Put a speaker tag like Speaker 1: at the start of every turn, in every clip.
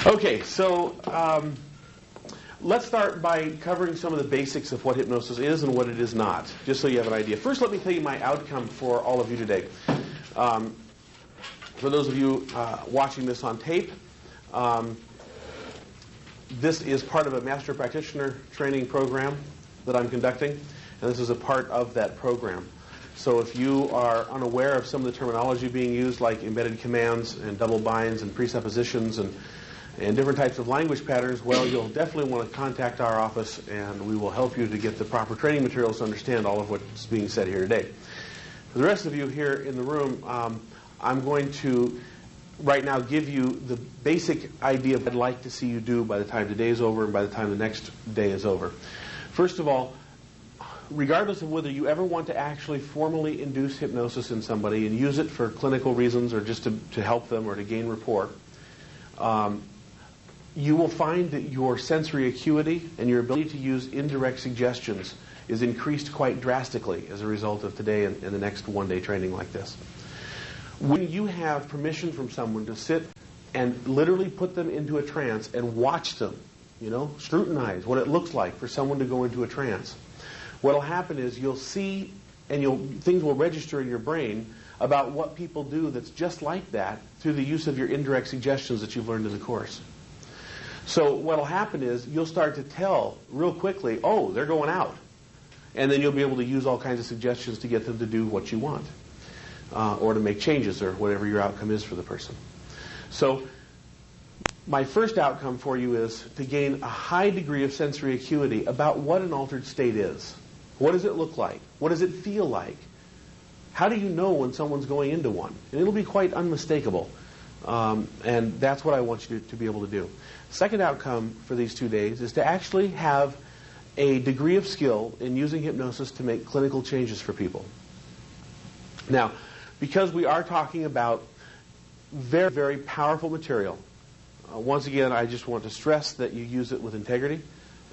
Speaker 1: Okay, so let's start by covering some of the basics of what hypnosis is and what it is not, just so you have an idea. First, let me tell you my outcome for all of you today. For those of you watching this on tape, this is part of a master practitioner training program that I'm conducting, and this is a part of that program. So if you are unaware of some of the terminology being used, like embedded commands and double binds and presuppositions and different types of language patterns, well, you'll definitely want to contact our office, and we will help you to get the proper training materials to understand all of what's being said here today. For the rest of you here in the room, I'm going to right now give you the basic idea of what I'd like to see you do by the time today is over and by the time the next day is over. First of all, regardless of whether you ever want to actually formally induce hypnosis in somebody and use it for clinical reasons or just to help them or to gain rapport, you will find that your sensory acuity and your ability to use indirect suggestions is increased quite drastically as a result of today and the next one-day training like this. When you have permission from someone to sit and literally put them into a trance and watch them, scrutinize what it looks like for someone to go into a trance, what will happen is you'll see and things will register in your brain about what people do that's just like that through the use of your indirect suggestions that you've learned in the course. So what will happen is you'll start to tell real quickly, oh, they're going out. And then you'll be able to use all kinds of suggestions to get them to do what you want, or to make changes or whatever your outcome is for the person. So my first outcome for you is to gain a high degree of sensory acuity about what an altered state is. What does it look like? What does it feel like? How do you know when someone's going into one? And it'll be quite unmistakable. And that's what I want you to be able to do. Second outcome for these 2 days is to actually have a degree of skill in using hypnosis to make clinical changes for people. Now, because we are talking about very, very powerful material, once again, I just want to stress that you use it with integrity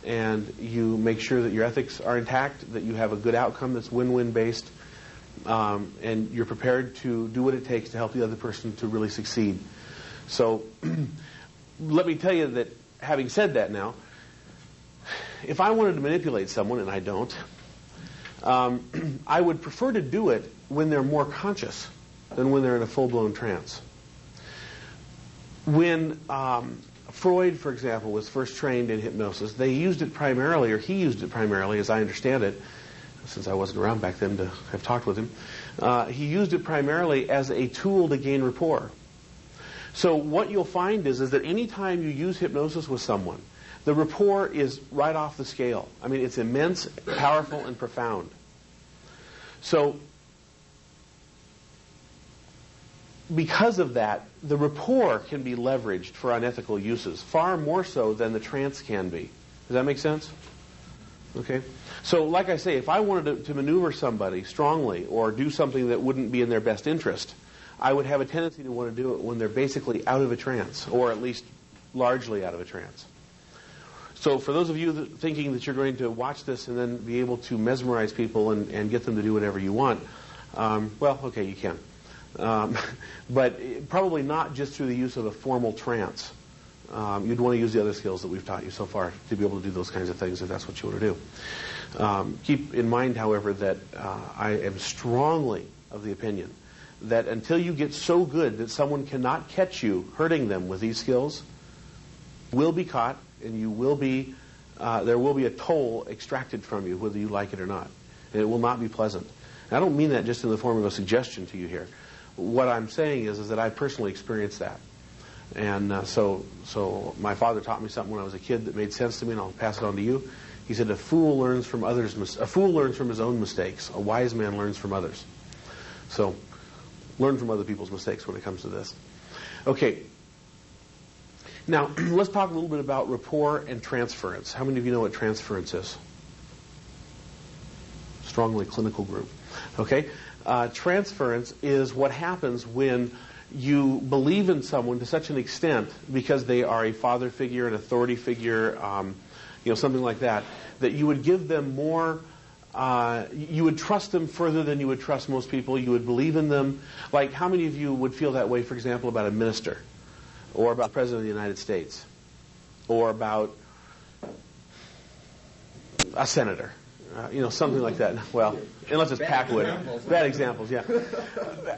Speaker 1: and you make sure that your ethics are intact, that you have a good outcome that's win-win based, and you're prepared to do what it takes to help the other person to really succeed. So let me tell you that, having said that now, if I wanted to manipulate someone, and I don't, I would prefer to do it when they're more conscious than when they're in a full-blown trance. When Freud, for example, was first trained in hypnosis, they used it primarily, or he used it primarily, as I understand it, since I wasn't around back then to have talked with him, he used it primarily as a tool to gain rapport. So what you'll find is that any time you use hypnosis with someone, the rapport is right off the scale. I mean, it's immense, powerful, and profound. So because of that, the rapport can be leveraged for unethical uses, far more so than the trance can be. Does that make sense? Okay. So like I say, if I wanted to maneuver somebody strongly or do something that wouldn't be in their best interest, I would have a tendency to want to do it when they're basically out of a trance, or at least largely out of a trance. So for those of you thinking that you're going to watch this and then be able to mesmerize people and get them to do whatever you want, well, okay, you can. But probably not just through the use of a formal trance. You'd want to use the other skills that we've taught you so far to be able to do those kinds of things if that's what you want to do. Keep in mind, however, that I am strongly of the opinion that until you get so good that someone cannot catch you hurting them with these skills, will be caught, and you will be there will be a toll extracted from you, whether you like it or not, and it will not be pleasant. And I don't mean that just in the form of a suggestion to you here. What I'm saying is that I personally experienced that. And so my father taught me something when I was a kid that made sense to me, and I'll pass it on to you. He said, a fool learns from his own mistakes. A wise man learns from others. So learn from other people's mistakes when it comes to this. Okay. Now, let's talk a little bit about rapport and transference. How many of you know what transference is? Strongly clinical group. Okay. Transference is what happens when you believe in someone to such an extent because they are a father figure, an authority figure, something like that, that you would give them more, you would trust them further than you would trust most people. You would believe in them. Like, how many of you would feel that way, for example, about a minister or about the President of the United States, or about a senator, something like that. Well, unless it's Packwood. Bad examples, yeah.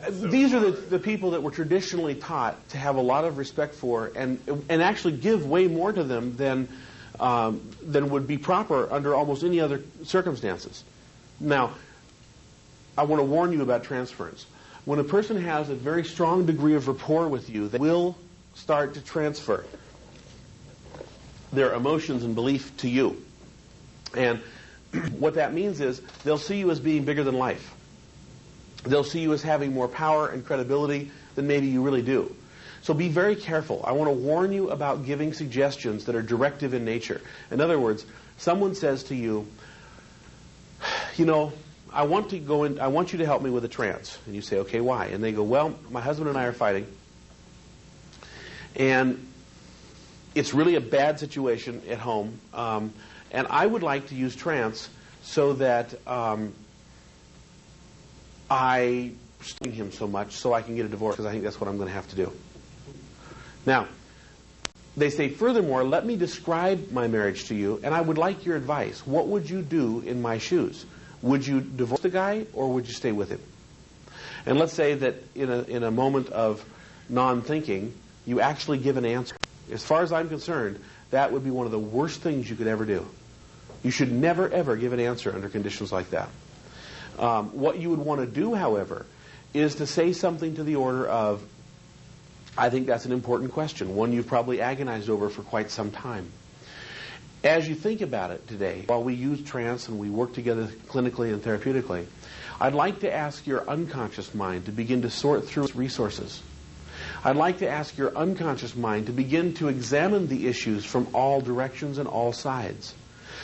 Speaker 1: These are the people that were traditionally taught to have a lot of respect for and actually give way more to them than would be proper under almost any other circumstances. Now, I want to warn you about transference. When a person has a very strong degree of rapport with you, they will start to transfer their emotions and belief to you. And what that means is they'll see you as being bigger than life. They'll see you as having more power and credibility than maybe you really do. So be very careful. I want to warn you about giving suggestions that are directive in nature. In other words, someone says to you, I want you to help me with a trance. And you say, okay, why? And they go, well, my husband and I are fighting. And it's really a bad situation at home. And I would like to use trance so that I sting him so much so I can get a divorce, because I think that's what I'm going to have to do. Now, they say, furthermore, let me describe my marriage to you, and I would like your advice. What would you do in my shoes? Would you divorce the guy, or would you stay with him? And let's say that in a moment of non-thinking, you actually give an answer. As far as I'm concerned, that would be one of the worst things you could ever do. You should never, ever give an answer under conditions like that. What you would want to do, however, is to say something to the order of, I think that's an important question, one you've probably agonized over for quite some time. As you think about it today, while we use trance and we work together clinically and therapeutically, I'd like to ask your unconscious mind to begin to sort through its resources. I'd like to ask your unconscious mind to begin to examine the issues from all directions and all sides,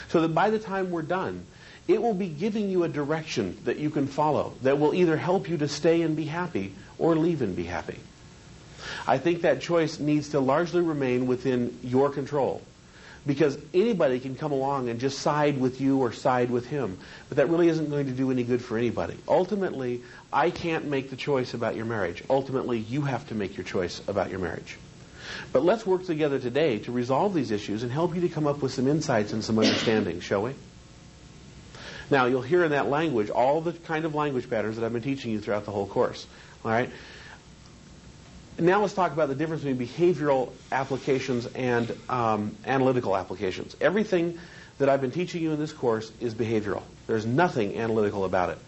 Speaker 1: so that by the time we're done, it will be giving you a direction that you can follow that will either help you to stay and be happy or leave and be happy. I think that choice needs to largely remain within your control, because anybody can come along and just side with you or side with him, but that really isn't going to do any good for anybody. Ultimately, I can't make the choice about your marriage. Ultimately, you have to make your choice about your marriage. But let's work together today to resolve these issues and help you to come up with some insights and some understanding, shall we? Now, you'll hear in that language all the kind of language patterns that I've been teaching you throughout the whole course. All right? Now let's talk about the difference between behavioral applications and analytical applications. Everything that I've been teaching you in this course is behavioral. There's nothing analytical about it.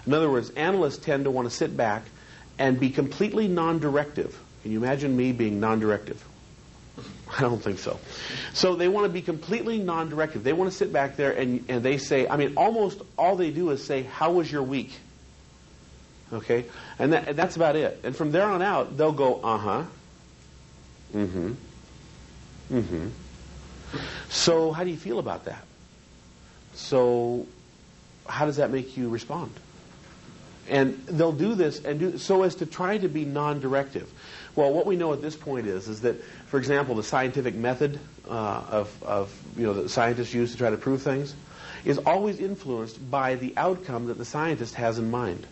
Speaker 1: In other words, analysts tend to want to sit back and be completely non-directive. Can you imagine me being non-directive? I don't think so. So they want to be completely non-directive. They want to sit back there and they say, almost all they do is say, how was your week? Okay? And that's about it. And from there on out, they'll go, uh-huh, mm-hmm, mm-hmm. So how do you feel about that? So how does that make you respond? And they'll do this so as to try to be non-directive. Well, what we know at this point is that, for example, the scientific method that scientists use to try to prove things is always influenced by the outcome that the scientist has in mind.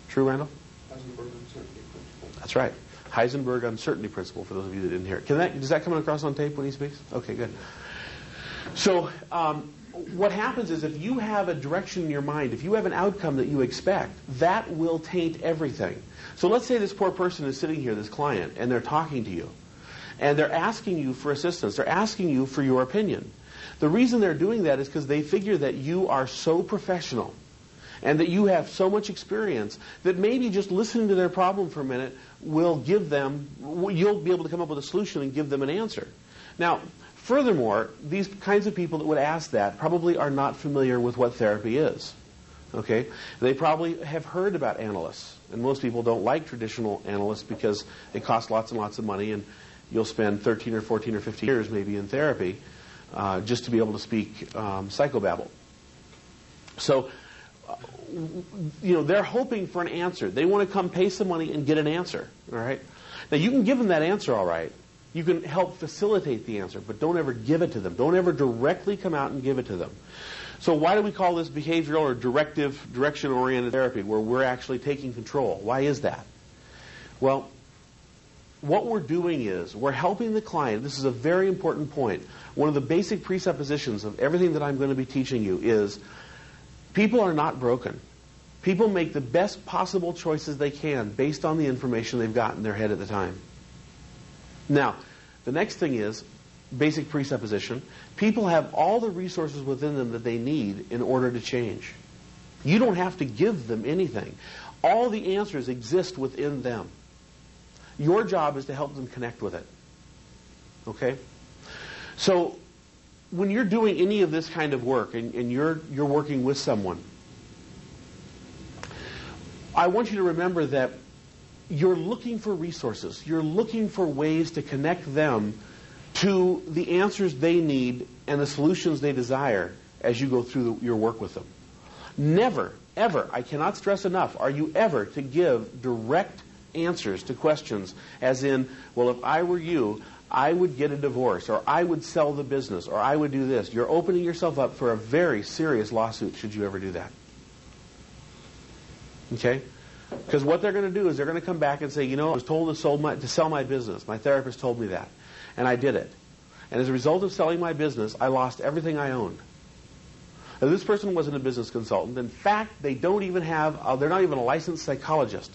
Speaker 1: True, Randall?
Speaker 2: Heisenberg uncertainty principle.
Speaker 1: That's right. Heisenberg uncertainty principle, for those of you that didn't hear it. Does that come across on tape when he speaks? Okay, good. So what happens is if you have a direction in your mind, if you have an outcome that you expect, that will taint everything. So let's say this poor person is sitting here, this client, and they're talking to you. And they're asking you for assistance. They're asking you for your opinion. The reason they're doing that is because they figure that you are so professional and that you have so much experience that maybe just listening to their problem for a minute will give them, you'll be able to come up with a solution and give them an answer. Now, furthermore, these kinds of people that would ask that probably are not familiar with what therapy is. Okay? They probably have heard about analysts. And most people don't like traditional analysts because it costs lots and lots of money, and you'll spend 13 or 14 or 15 years maybe in therapy just to be able to speak psychobabble. So, they're hoping for an answer. They want to come pay some money and get an answer. All right? Now, you can give them that answer, all right. You can help facilitate the answer, but don't ever give it to them. Don't ever directly come out and give it to them. So why do we call this behavioral or direction-oriented therapy, where we're actually taking control? Why is that? Well, what we're doing is we're helping the client. This is a very important point. One of the basic presuppositions of everything that I'm going to be teaching you is people are not broken. People make the best possible choices they can based on the information they've got in their head at the time. Now, the next thing is, basic presupposition, people have all the resources within them that they need in order to change. You don't have to give them anything. All the answers exist within them. Your job is to help them connect with it. Okay? So, when you're doing any of this kind of work and you're working with someone, I want you to remember that you're looking for resources. You're looking for ways to connect them to the answers they need and the solutions they desire as you go through your work with them. Never, ever, I cannot stress enough, are you ever to give direct answers to questions as in, well, if I were you, I would get a divorce, or I would sell the business, or I would do this. You're opening yourself up for a very serious lawsuit should you ever do that. Okay? Because what they're going to do is they're going to come back and say, you know, I was told to sell my business. My therapist told me that. And I did it. And as a result of selling my business, I lost everything I owned. Now, this person wasn't a business consultant. In fact, they're not even a licensed psychologist.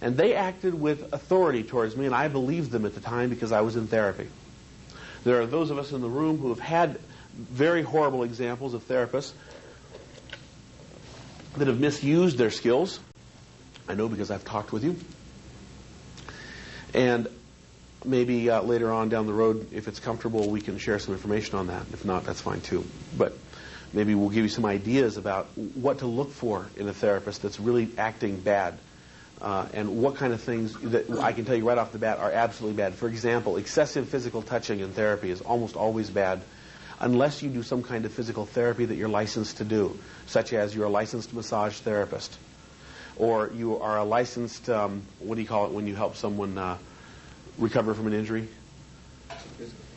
Speaker 1: And they acted with authority towards me, and I believed them at the time because I was in therapy. There are those of us in the room who have had very horrible examples of therapists that have misused their skills. I know because I've talked with you. And maybe later on down the road, if it's comfortable, we can share some information on that. If not, that's fine too. But maybe we'll give you some ideas about what to look for in a therapist that's really acting bad. And what kind of things that I can tell you right off the bat are absolutely bad. For example, excessive physical touching in therapy is almost always bad unless you do some kind of physical therapy that you're licensed to do, such as you're a licensed massage therapist. Or you are a licensed, what do you call it when you help someone recover from an injury?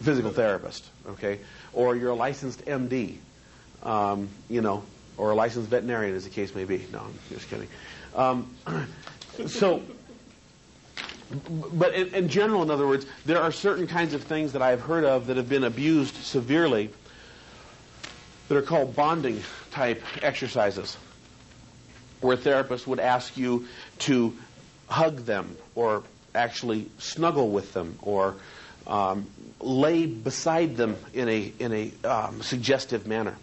Speaker 1: Physical therapist, okay? Or you're a licensed MD, or a licensed veterinarian, as the case may be. No, I'm just kidding. But in general, in other words, there are certain kinds of things that I've heard of that have been abused severely that are called bonding type exercises, where therapists would ask you to hug them or actually snuggle with them or lay beside them in a suggestive manner,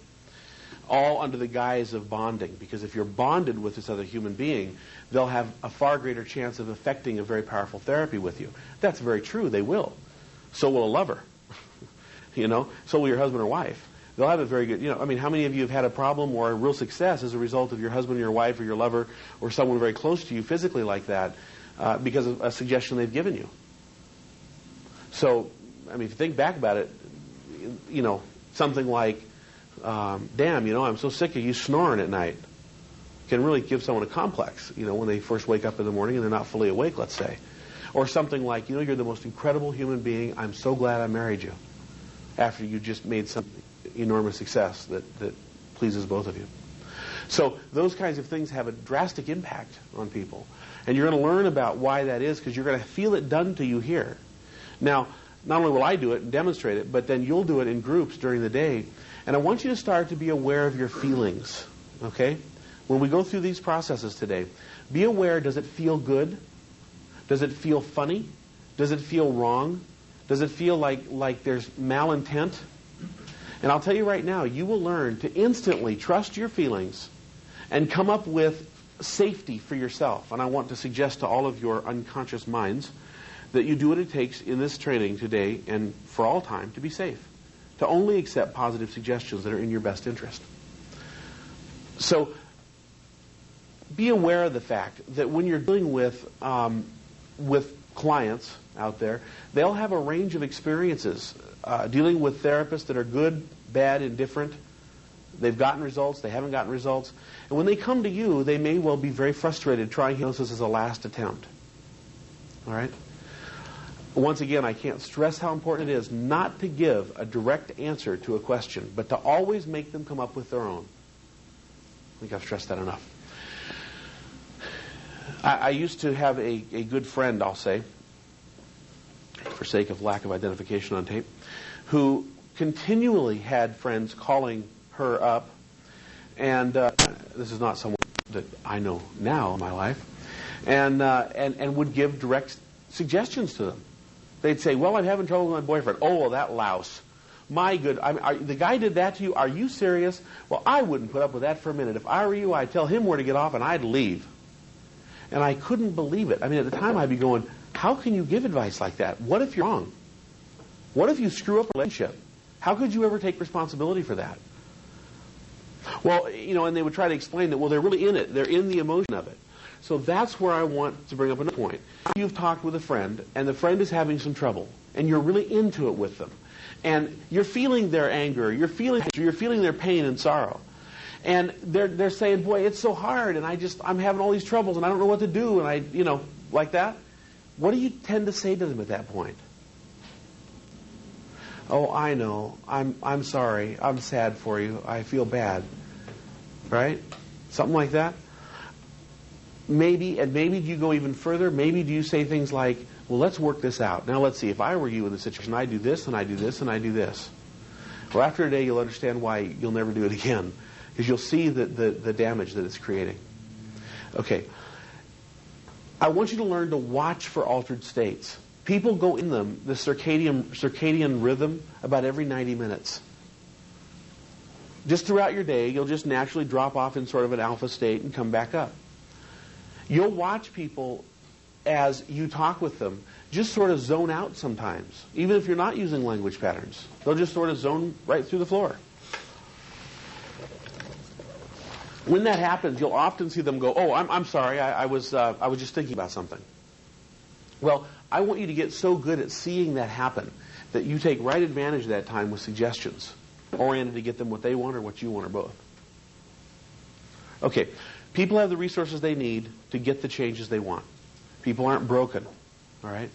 Speaker 1: all under the guise of bonding. Because if you're bonded with this other human being, they'll have a far greater chance of effecting a very powerful therapy with you. That's very true. They will. So will a lover. So will your husband or wife. They'll have a very good, how many of you have had a problem or a real success as a result of your husband or your wife or your lover or someone very close to you physically like that because of a suggestion they've given you? So, if you think back about it, something like, damn, I'm so sick of you snoring at night, can really give someone a complex, when they first wake up in the morning and they're not fully awake, let's say. Or something like, you're the most incredible human being, I'm so glad I married you, after you just made some enormous success that pleases both of you. So those kinds of things have a drastic impact on people. And you're going to learn about why that is, because you're going to feel it done to you here. Now, not only will I do it and demonstrate it, but then you'll do it in groups during the day. And I want you to start to be aware of your feelings, okay? When we go through these processes today, be aware, does it feel good? Does it feel funny? Does it feel wrong? Does it feel like there's malintent? And I'll tell you right now, you will learn to instantly trust your feelings and come up with safety for yourself. And I want to suggest to all of your unconscious minds that you do what it takes in this training today and for all time to be safe, to only accept positive suggestions that are in your best interest. So be aware of the fact that when you're dealing with clients out there, they'll have a range of experiences dealing with therapists that are good, bad, indifferent. They've gotten results, they haven't gotten results. And when they come to you, they may well be very frustrated trying hypnosis as a last attempt. All right? Once again, I can't stress how important it is not to give a direct answer to a question, but to always make them come up with their own. I think I've stressed that enough. I used to have a good friend, I'll say, for sake of lack of identification on tape, who continually had friends calling her up, and this is not someone that I know now in my life, and would give direct suggestions to them. They'd say, well, I'm having trouble with my boyfriend. Oh, well, that louse. My good, the guy did that to you? Are you serious? Well, I wouldn't put up with that for a minute. If I were you, I'd tell him where to get off and I'd leave. And I couldn't believe it. I mean, at the time I'd be going, how can you give advice like that? What if you're wrong? What if you screw up a relationship? How could you ever take responsibility for that? Well, and they would try to explain that, well, they're really in it. They're in the emotion of it. So that's where I want to bring up another point. You've talked with a friend, and the friend is having some trouble, and you're really into it with them. And you're feeling their anger, you're feeling their pain and sorrow. And they're saying, boy, it's so hard, and I'm having all these troubles, and I don't know what to do, and like that. What do you tend to say to them at that point? Oh, I know. I'm sorry. I'm sad for you. I feel bad. Right? Something like that. Maybe do you go even further? Maybe do you say things like, well, let's work this out. Now let's see. If I were you in the situation, I do this, and I do this, and I do this. Well, after a day, you'll understand why you'll never do it again, because you'll see the damage that it's creating. Okay. I want you to learn to watch for altered states. People go in them, the circadian rhythm, about every 90 minutes. Just throughout your day, you'll just naturally drop off in sort of an alpha state and come back up. You'll watch people as you talk with them just sort of zone out sometimes, even if you're not using language patterns. They'll just sort of zone right through the floor. When that happens, you'll often see them go, oh, I'm sorry, I was just thinking about something. Well, I want you to get so good at seeing that happen that you take right advantage of that time with suggestions, oriented to get them what they want or what you want or both. Okay, people have the resources they need to get the changes they want. People aren't broken, all right?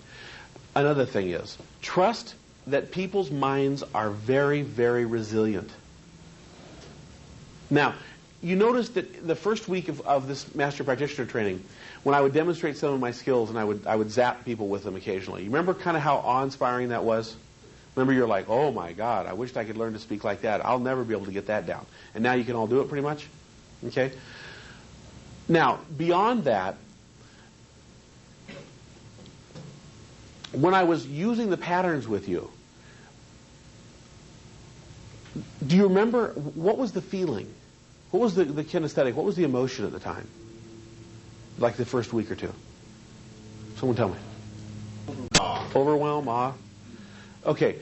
Speaker 1: Another thing is, trust that people's minds are very, very resilient. Now, you notice that the first week of this master practitioner training, when I would demonstrate some of my skills and I would zap people with them occasionally, you remember kind of how awe-inspiring that was? Remember, you're like, oh my God, I wished I could learn to speak like that. I'll never be able to get that down. And now you can all do it pretty much? Okay? Now, beyond that, when I was using the patterns with you, do you remember, what was the feeling? What was the kinesthetic? What was the emotion at the time? Like the first week or two? Someone tell me. Overwhelm, awe. Okay.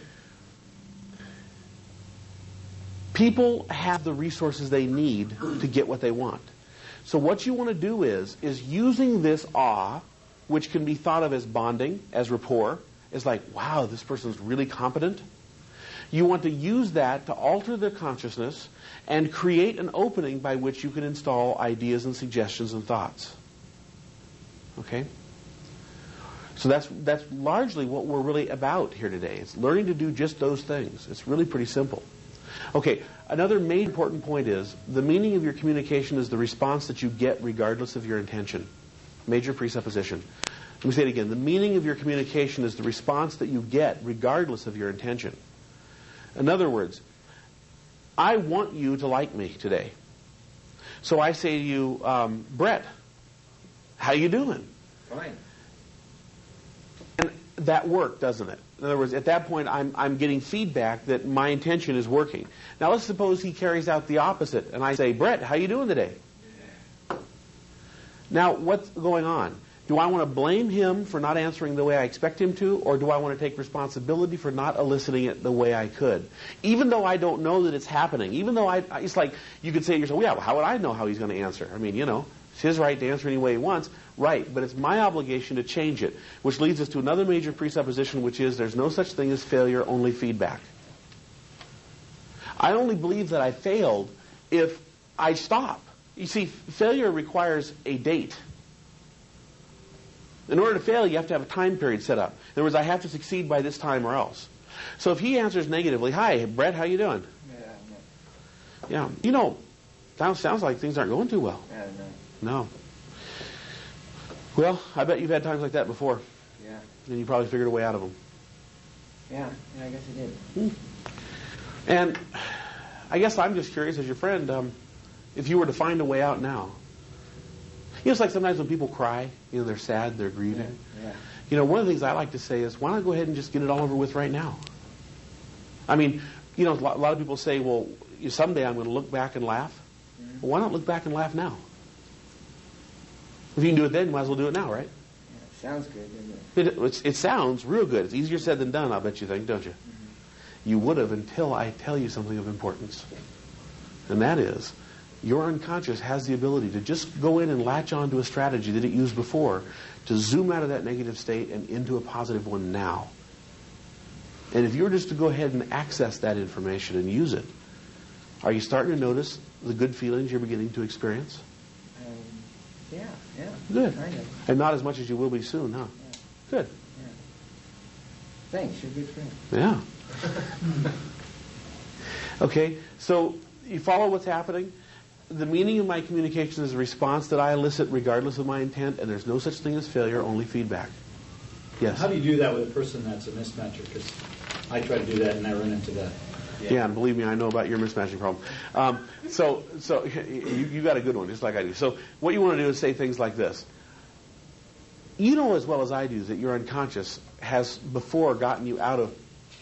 Speaker 1: People have the resources they need to get what they want. So what you want to do is using this awe, which can be thought of as bonding, as rapport, is like, wow, this person's really competent. You want to use that to alter their consciousness and create an opening by which you can install ideas and suggestions and thoughts. Okay? So that's largely what we're really about here today. It's learning to do just those things. It's really pretty simple. Okay, another major important point is the meaning of your communication is the response that you get regardless of your intention. Major presupposition. Let me say it again. The meaning of your communication is the response that you get regardless of your intention. In other words, I want you to like me today. So I say to you, Brett, how you doing?
Speaker 2: Fine.
Speaker 1: And that worked, doesn't it? In other words, at that point, I'm getting feedback that my intention is working. Now, let's suppose he carries out the opposite, and I say, Brett, how you doing today? Now, what's going on? Do I want to blame him for not answering the way I expect him to, or do I want to take responsibility for not eliciting it the way I could? Even though I don't know that it's happening, even though it's like, you could say to yourself, well, yeah, well, how would I know how he's going to answer? I mean, it's his right to answer any way he wants. Right, but it's my obligation to change it, which leads us to another major presupposition, which is there's no such thing as failure, only feedback. I only believe that I failed if I stop. You see, failure requires a date. In order to fail, you have to have a time period set up. In other words, I have to succeed by this time or else. So if he answers negatively, hi, Brett, how you doing? Yeah. Sounds like things aren't going too well. No. Well, I bet you've had times like that before.
Speaker 2: Yeah.
Speaker 1: And you probably figured a way out of them.
Speaker 3: Yeah, I guess I did.
Speaker 1: And I guess I'm just curious, as your friend, if you were to find a way out now. It's like sometimes when people cry, they're sad, they're grieving.
Speaker 3: Yeah.
Speaker 1: One of the things I like to say is, why not go ahead and just get it all over with right now? I mean, a lot of people say, well, someday I'm going to look back and laugh.
Speaker 3: Mm-hmm.
Speaker 1: Well, why not look back and laugh now? If you can do it then, you might as well do it now, right?
Speaker 3: Yeah, sounds good, doesn't it?
Speaker 1: It sounds real good. It's easier said than done, I bet you think, don't you?
Speaker 3: Mm-hmm.
Speaker 1: You would have until I tell you something of importance. And that is, your unconscious has the ability to just go in and latch onto a strategy that it used before to zoom out of that negative state and into a positive one now. And if you were just to go ahead and access that information and use it, are you starting to notice the good feelings you're beginning to experience?
Speaker 3: Yeah.
Speaker 1: Good.
Speaker 3: Kind of.
Speaker 1: And not as much as you will be soon, huh?
Speaker 3: Yeah.
Speaker 1: Good.
Speaker 3: Yeah. Thanks, you're a good friend.
Speaker 1: Yeah. Okay, so you follow what's happening? The meaning of my communication is a response that I elicit regardless of my intent, and there's no such thing as failure, only feedback. Yes?
Speaker 4: How do you do that with a person that's a mismatcher? Because I try to do that and I run into that.
Speaker 1: Yeah, and believe me, I know about your mismatching problem. So you got a good one, just like I do. So what you want to do is say things like this. You know as well as I do that your unconscious has before gotten you out of,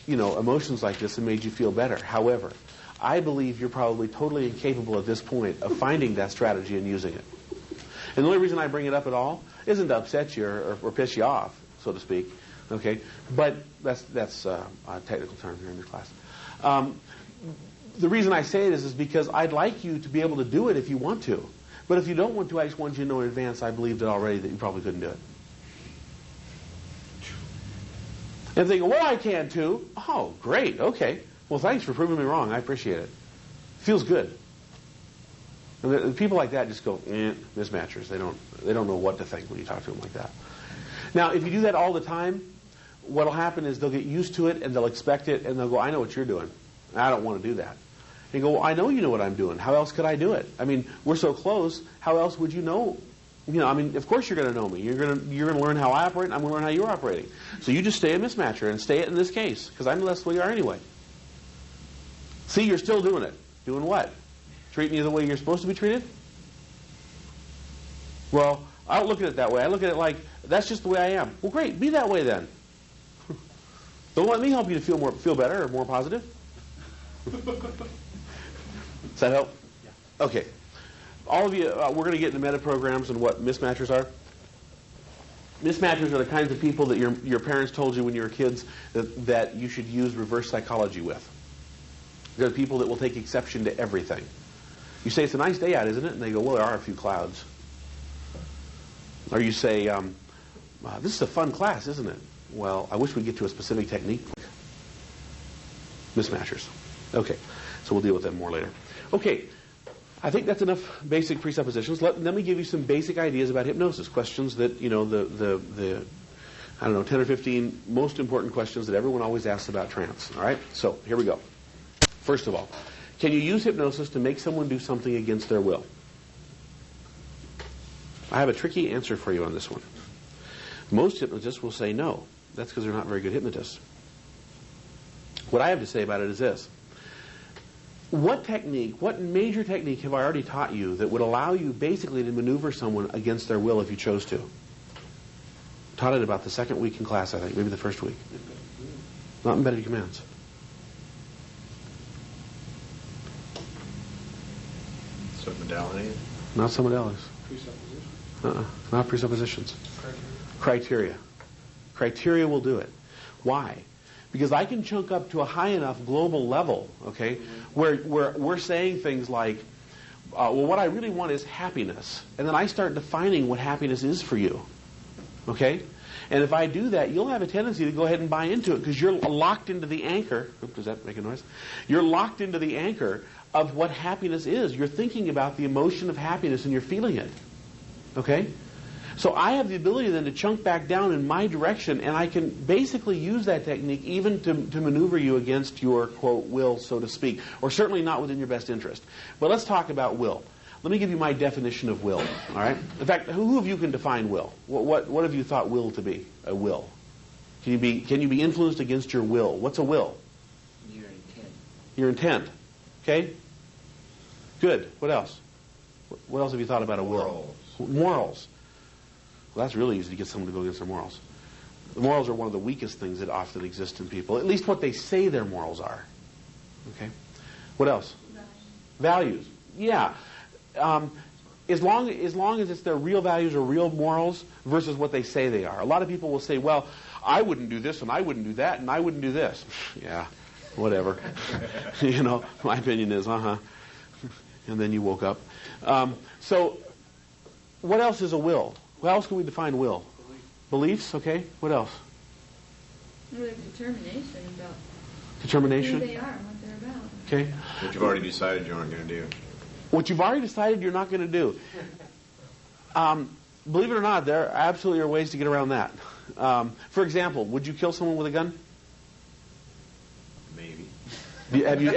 Speaker 1: emotions like this and made you feel better. However, I believe you're probably totally incapable at this point of finding that strategy and using it. And the only reason I bring it up at all isn't to upset you or piss you off, so to speak. Okay, but that's a technical term here in the class. The reason I say it is because I'd like you to be able to do it if you want to. But if you don't want to, I just want you to know in advance I believed it already that you probably couldn't do it. And if they go, well, I can too. Oh, great, okay. Well, thanks for proving me wrong. I appreciate it. Feels good. And the people like that just go, mismatchers. They don't know what to think when you talk to them like that. Now, if you do that all the time, what'll happen is they'll get used to it and they'll expect it and they'll go, I know what you're doing. I don't want to do that. And you go, well, I know you know what I'm doing. How else could I do it? I mean, we're so close. How else would you know? Of course you're going to know me. You're going to learn how I operate, and I'm going to learn how you're operating. So you just stay a mismatcher and stay it in this case, because I know that's the way you are anyway. See, you're still doing it. Doing what? Treating you the way you're supposed to be treated? Well, I don't look at it that way. I look at it like, that's just the way I am. Well, great. Be that way then. Don't let me help you to feel better or more positive. Does that help? Yeah. Okay. All of you, we're going to get into meta programs and what mismatchers are. Mismatchers are the kinds of people that your parents told you when you were kids that you should use reverse psychology with. They're the people that will take exception to everything. You say, it's a nice day out, isn't it? And they go, well, there are a few clouds. Or you say, this is a fun class, isn't it? Well, I wish we'd get to a specific technique. Mismatchers. Okay, so we'll deal with them more later. Okay, I think that's enough basic presuppositions. Let me give you some basic ideas about hypnosis. Questions that, the 10 or 15 most important questions that everyone always asks about trance. All right, so here we go. First of all, can you use hypnosis to make someone do something against their will? I have a tricky answer for you on this one. Most hypnotists will say no. That's because they're not very good hypnotists. What I have to say about it is this. What major technique have I already taught you that would allow you basically to maneuver someone against their will if you chose to? Taught it about the second week in class, I think, maybe the first week. Not embedded commands.
Speaker 2: Submodality?
Speaker 1: Not submodalities.
Speaker 2: Presupposition?
Speaker 1: Not presuppositions. Criteria. Criteria will do it. Why? Because I can chunk up to a high enough global level, okay, where we're saying things like, well, what I really want is happiness. And then I start defining what happiness is for you, okay? And if I do that, you'll have a tendency to go ahead and buy into it because you're locked into the anchor. Oops, does that make a noise? You're locked into the anchor of what happiness is. You're thinking about the emotion of happiness and you're feeling it, okay? So I have the ability then to chunk back down in my direction, and I can basically use that technique even to maneuver you against your, quote, will, so to speak, or certainly not within your best interest. But let's talk about will. Let me give you my definition of will, all right? In fact, who of you can define will? What have you thought will to be, a will? Can you be influenced against your will? What's a will?
Speaker 3: Your intent.
Speaker 1: Your intent. Okay? Good. What else? What else have you thought about a will? Morals. Well, that's really easy to get someone to go against their morals. The morals are one of the weakest things that often exist in people. At least what they say their morals are. Okay? What else? Values. Yeah. As long as it's their real values or real morals versus what they say they are. A lot of people will say, well, I wouldn't do this and I wouldn't do that and I wouldn't do this. Yeah, whatever. My opinion is, and then you woke up. So what else is a will? How else can we define will? Beliefs, okay. What else?
Speaker 5: Determination about
Speaker 1: Determination?
Speaker 5: who they are and what they're about.
Speaker 1: Okay.
Speaker 2: What you've already decided you aren't going to do.
Speaker 1: What you've already decided you're not going to do. Believe it or not, there absolutely are ways to get around that. For example, would you kill someone with a gun?
Speaker 2: Maybe.
Speaker 1: Have you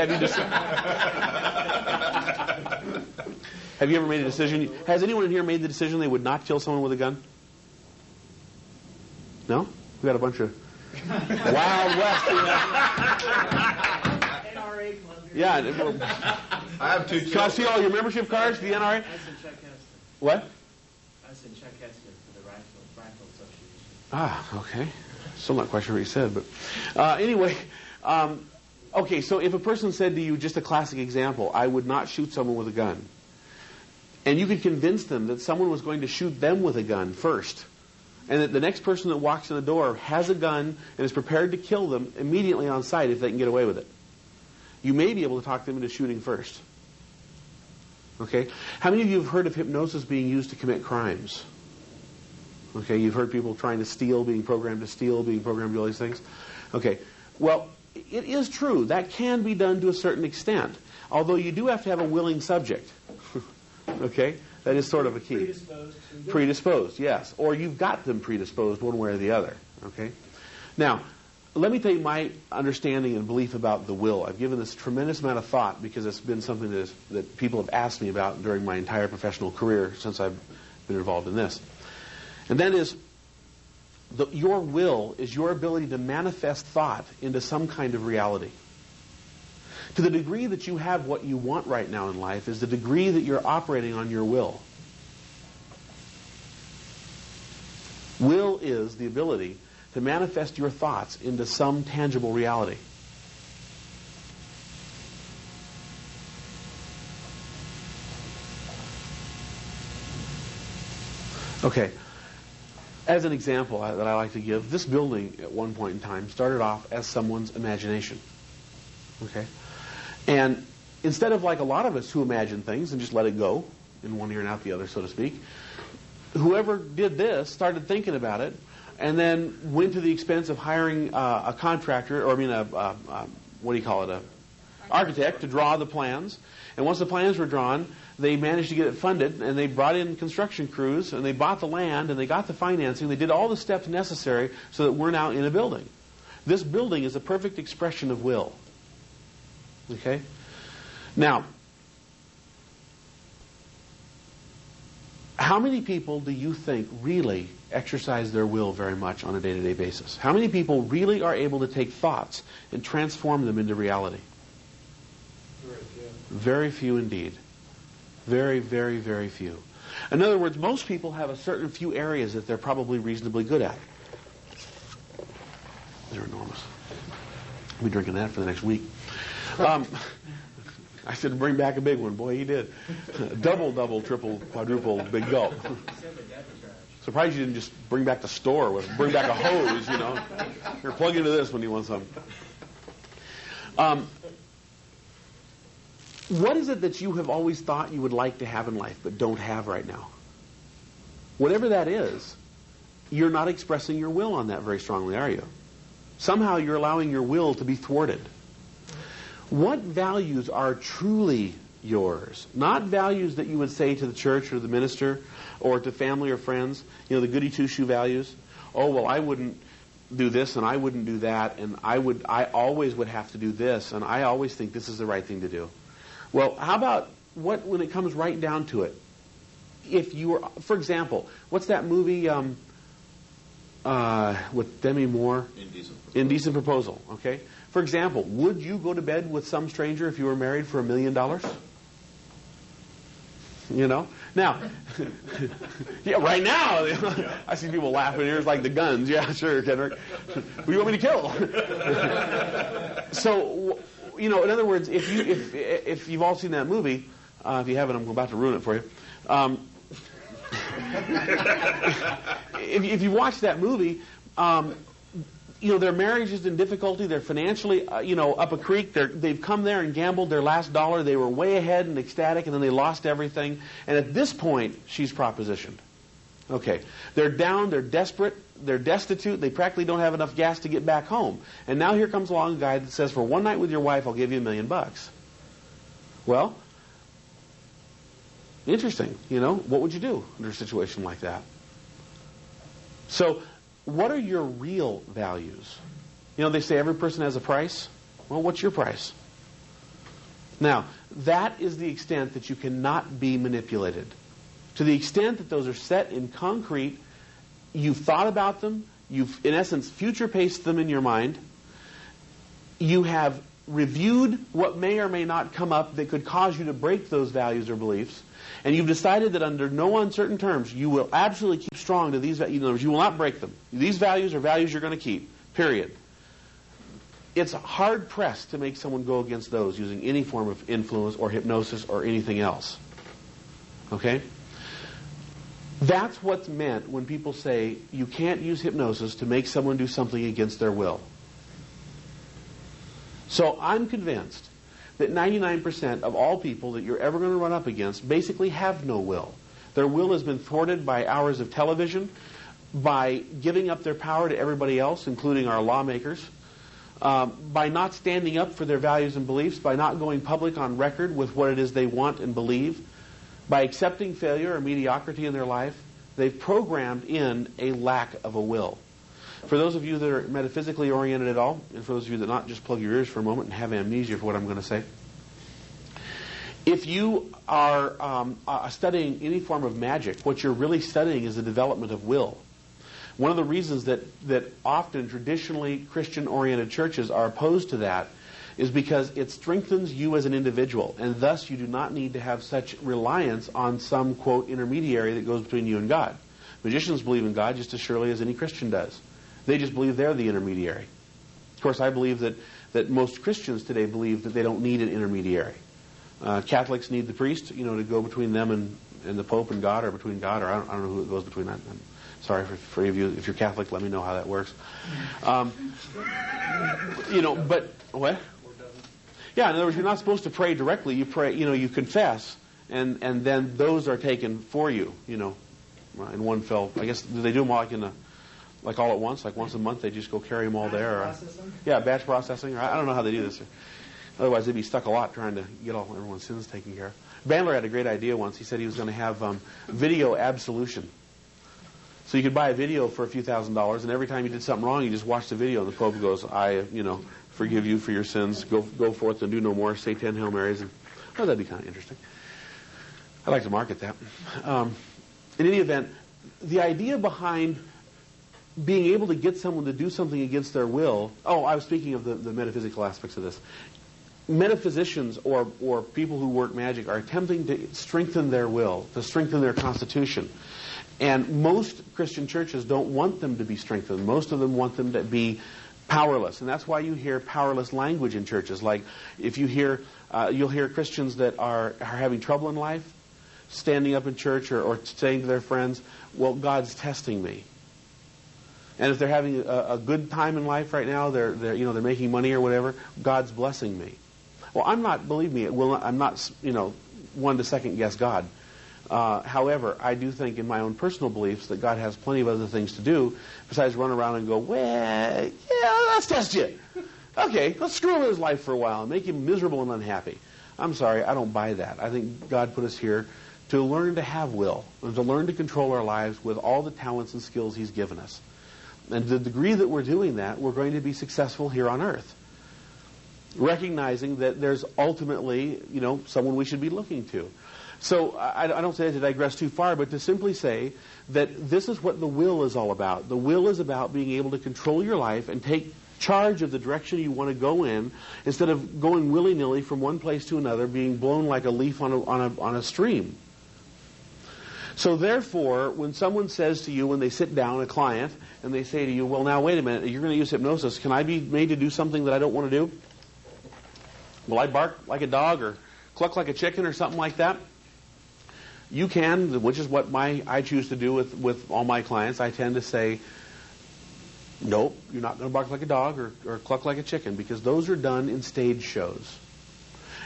Speaker 1: ever made a decision? Has anyone in here made the decision they would not kill someone with a gun? No? We got a bunch of Wild West.
Speaker 6: NRA club.
Speaker 1: Yeah.
Speaker 2: I have two
Speaker 1: Can I see all your membership cards? The NRA?
Speaker 6: I said Chuck Hester.
Speaker 1: What?
Speaker 6: I said Chuck Hester for the Rifle Association.
Speaker 1: Ah, okay. Still not quite sure what you said, but anyway. Okay, so if a person said to you, just a classic example, I would not shoot someone with a gun, and you could convince them that someone was going to shoot them with a gun first, and that the next person that walks in the door has a gun and is prepared to kill them immediately on sight if they can get away with it, you may be able to talk them into shooting first. Okay? How many of you have heard of hypnosis being used to commit crimes? Okay, you've heard people trying to steal, being programmed to steal, being programmed to do all these things? Okay, well, it is true. That can be done to a certain extent, although you do have to have a willing subject. Okay? That is sort of a key.
Speaker 6: Predisposed.
Speaker 1: Predisposed, yes. Or you've got them predisposed one way or the other. Okay? Now, let me tell you my understanding and belief about the will. I've given this tremendous amount of thought because it's been something that people have asked me about during my entire professional career since I've been involved in this. And that is, your will is your ability to manifest thought into some kind of reality. To the degree that you have what you want right now in life is the degree that you're operating on your will. Will is the ability to manifest your thoughts into some tangible reality. Okay. As an example that I like to give, this building at one point in time started off as someone's imagination. Okay? And instead of like a lot of us who imagine things and just let it go in one ear and out the other, so to speak, whoever did this started thinking about it and then went to the expense of hiring a contractor, or what do you call it, an architect to draw the plans. And once the plans were drawn, they managed to get it funded, and they brought in construction crews, and they bought the land, and they got the financing. They did all the steps necessary so that we're now in a building. This building is a perfect expression of will. Okay? Now, how many people do you think really exercise their will very much on a day-to-day basis? How many people really are able to take thoughts and transform them into reality?
Speaker 6: Very few.
Speaker 1: Very few indeed. Very, very, very few. In other words, most people have a certain few areas that they're probably reasonably good at. They're enormous. I'll be drinking that for the next week. I said bring back a big one. Boy, he did. Double, triple, quadruple, big gulp. Surprised you didn't just bring back the store, bring back a hose, Here, plug into this when you want some. What is it that you have always thought you would like to have in life but don't have right now? Whatever that is, you're not expressing your will on that very strongly, are you? Somehow you're allowing your will to be thwarted. What values are truly yours? Not values that you would say to the church or the minister or to family or friends, the goody two-shoe values. Oh, well, I wouldn't do this and I wouldn't do that, and I always would have to do this, and I always think this is the right thing to do. Well, how about when it comes right down to it? If you were, for example, what's that movie, with Demi Moore. Indecent Proposal. Okay. For example, would you go to bed with some stranger if you were married for $1 million? You know? Now, yeah, right now, I see people laughing here. It's like the guns. Yeah, sure, Kenrick. Who do you want me to kill? So, you know, in other words, if you've all seen that movie, if you haven't, I'm about to ruin it for you. If you watch that movie, you know, their marriage is in difficulty. They're financially, you know, up a creek. They've come there and gambled their last dollar. They were way ahead and ecstatic, and then they lost everything. And at this point, she's propositioned. Okay. They're down. They're desperate. They're destitute. They practically don't have enough gas to get back home. And now here comes along a guy that says, for one night with your wife, I'll give you $1 million. Well, interesting. You know, what would you do under a situation like that? So, what are your real values? You know, they say every person has a price. Well, what's your price? Now, that is the extent that you cannot be manipulated. To the extent that those are set in concrete, you've thought about them, you've, in essence, future-paced them in your mind, you have reviewed what may or may not come up that could cause you to break those values or beliefs, and you've decided that under no uncertain terms, you will absolutely keep strong to these values. In other words, you will not break them. These values are values you're going to keep, period. It's hard-pressed to make someone go against those using any form of influence or hypnosis or anything else. Okay? That's what's meant when people say you can't use hypnosis to make someone do something against their will. So I'm convinced that 99% of all people that you're ever going to run up against basically have no will. Their will has been thwarted by hours of television, by giving up their power to everybody else, including our lawmakers, by not standing up for their values and beliefs, by not going public on record with what it is they want and believe, by accepting failure or mediocrity in their life. They've programmed in a lack of a will. For those of you that are metaphysically oriented at all, and for those of you that not, just plug your ears for a moment and have amnesia for what I'm going to say. If you are studying any form of magic, what you're really studying is the development of will. One of the reasons that often traditionally Christian-oriented churches are opposed to that is because it strengthens you as an individual, and thus you do not need to have such reliance on some, quote, intermediary that goes between you and God. Magicians believe in God just as surely as any Christian does. They just believe they're the intermediary. Of course, I believe that most Christians today believe that they don't need an intermediary. Catholics need the priest, you know, to go between them and the Pope and God, or between God, or I don't know who it goes between that. I'm sorry for any of you. If you're Catholic, let me know how that works. You know, but what? Yeah, in other words, you're not supposed to pray directly. You pray, you know, you confess, and then those are taken for you, you know, in one fell. I guess, do they do them like all at once? Like once a month, they just go carry them all there? Or, yeah, batch processing. Or I don't know how they do this. Otherwise, they'd be stuck a lot trying to get all everyone's sins taken care of. Bandler had a great idea once. He said he was going to have video absolution. So you could buy a video for a few $1,000s, and every time you did something wrong, you just watch the video, and the Pope goes, I, you know, forgive you for your sins. Go forth and do no more. Say 10 Hail Marys. And, oh, that'd be kind of interesting. I'd like to market that. In any event, the idea behind being able to get someone to do something against their will. Oh, I was speaking of the metaphysical aspects of this. Metaphysicians or people who work magic are attempting to strengthen their will, to strengthen their constitution. And most Christian churches don't want them to be strengthened. Most of them want them to be powerless. And that's why you hear powerless language in churches. Like if you hear, you'll hear Christians that are having trouble in life, standing up in church or saying to their friends, well, God's testing me. And if they're having a good time in life right now, they're making money or whatever, God's blessing me. Well, I'm not, believe me, I'm not, one to second guess God. However, I do think in my own personal beliefs that God has plenty of other things to do besides run around and go, well, yeah, let's test you. Okay, let's screw over his life for a while and make him miserable and unhappy. I'm sorry, I don't buy that. I think God put us here to learn to have will and to learn to control our lives with all the talents and skills he's given us. And to the degree that we're doing that, we're going to be successful here on earth. Recognizing that there's ultimately, someone we should be looking to. So I don't say that to digress too far, but to simply say that this is what the will is all about. The will is about being able to control your life and take charge of the direction you want to go in, instead of going willy-nilly from one place to another, being blown like a leaf on a stream. So therefore, when someone says to you, when they sit down, a client, and they say to you, well, now wait a minute, you're going to use hypnosis. Can I be made to do something that I don't want to do? Will I bark like a dog or cluck like a chicken or something like that? You can, which is what I choose to do with all my clients. I tend to say, nope, you're not going to bark like a dog or cluck like a chicken, because those are done in stage shows.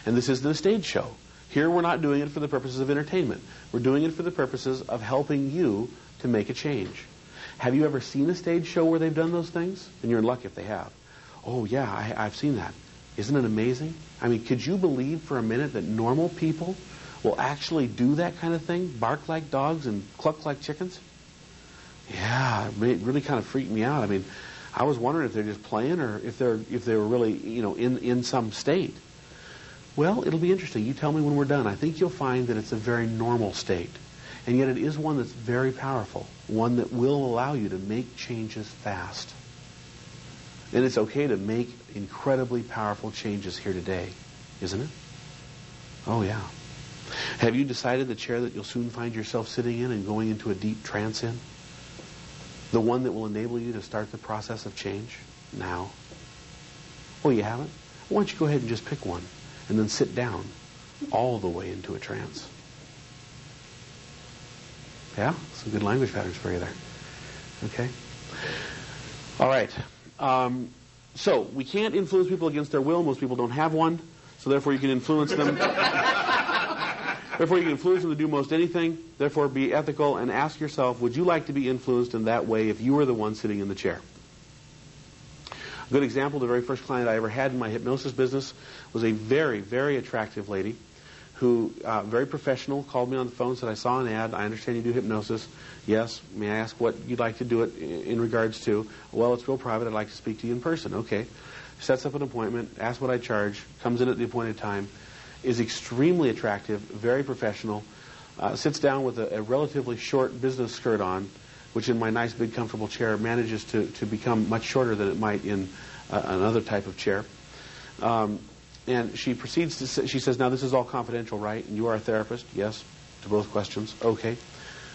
Speaker 1: And this isn't a stage show. Here we're not doing it for the purposes of entertainment. We're doing it for the purposes of helping you to make a change. Have you ever seen a stage show where they've done those things? And you're in luck if they have. Oh yeah, I've seen that. Isn't it amazing? I mean, could you believe for a minute that normal people will actually do that kind of thing? Bark like dogs and cluck like chickens? Yeah, it really kind of freaked me out. I mean, I was wondering if they're just playing or if they were really, in some state. Well, it'll be interesting. You tell me when we're done. I think you'll find that it's a very normal state. And yet it is one that's very powerful. One that will allow you to make changes fast. And it's okay to make incredibly powerful changes here today, isn't it? Oh, yeah. Have you decided the chair that you'll soon find yourself sitting in and going into a deep trance in? The one that will enable you to start the process of change now? Oh, you haven't? Why don't you go ahead and just pick one and then sit down all the way into a trance? Yeah? Some good language patterns for you there. Okay? All right. So we can't influence people against their will. Most people don't have one. So therefore you can influence them. Therefore you can influence them to do most anything. Therefore be ethical and ask yourself, would you like to be influenced in that way if you were the one sitting in the chair? A good example, the very first client I ever had in my hypnosis business was a very, very attractive lady who, very professional, called me on the phone and said, I saw an ad. I understand you do hypnosis. Yes. May I ask what you'd like to do it in regards to? Well, it's real private. I'd like to speak to you in person. Okay. Sets up an appointment, asks what I charge, comes in at the appointed time, is extremely attractive, very professional, sits down with a relatively short business skirt on, which in my nice, big, comfortable chair manages to become much shorter than it might in another type of chair. And she proceeds to say, she says, now this is all confidential, right? And you are a therapist? Yes, to both questions. Okay.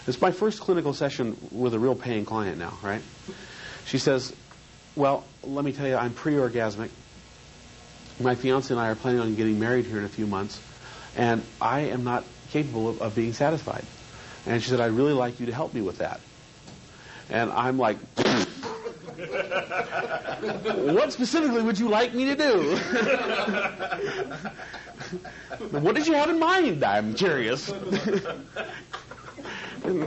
Speaker 1: It's my first clinical session with a real paying client now, right? She says, well, let me tell you, I'm pre-orgasmic. My fiance and I are planning on getting married here in a few months, and I am not capable of being satisfied. And she said, I'd really like you to help me with that. And I'm like, what specifically would you like me to do? What did you have in mind? I'm curious.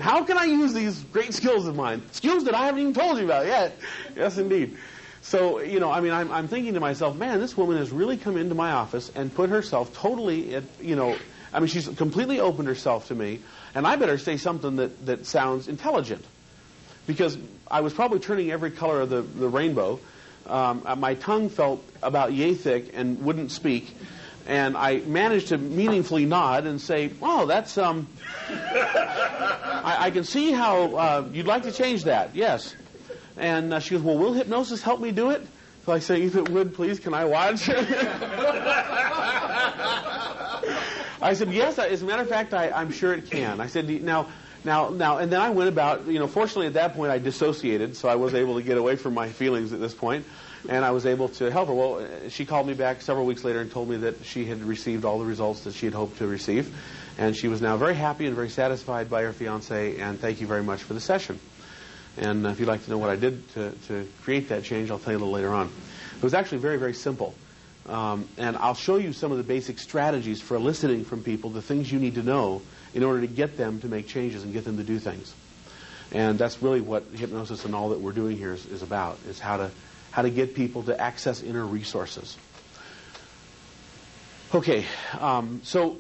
Speaker 1: How can I use these great skills of mine? Skills that I haven't even told you about yet. Yes, indeed. So, I'm thinking to myself, man, this woman has really come into my office and put herself totally at, she's completely opened herself to me, and I better say something that sounds intelligent. Because I was probably turning every color of the rainbow. My tongue felt about yay thick and wouldn't speak. And I managed to meaningfully nod and say, oh, that's, I can see how you'd like to change that, yes. And she goes, well, will hypnosis help me do it? So I say, if it would, please, can I watch? I said, yes, as a matter of fact, I'm sure it can. I said, now, and then I went about, fortunately at that point I dissociated, so I was able to get away from my feelings at this point, and I was able to help her. Well, she called me back several weeks later and told me that she had received all the results that she had hoped to receive, and she was now very happy and very satisfied by her fiancé, and thank you very much for the session. And if you'd like to know what I did to create that change, I'll tell you a little later on. It was actually very, very simple. And I'll show you some of the basic strategies for eliciting from people the things you need to know in order to get them to make changes and get them to do things. And that's really what hypnosis and all that we're doing here is about, is how to get people to access inner resources. Okay, so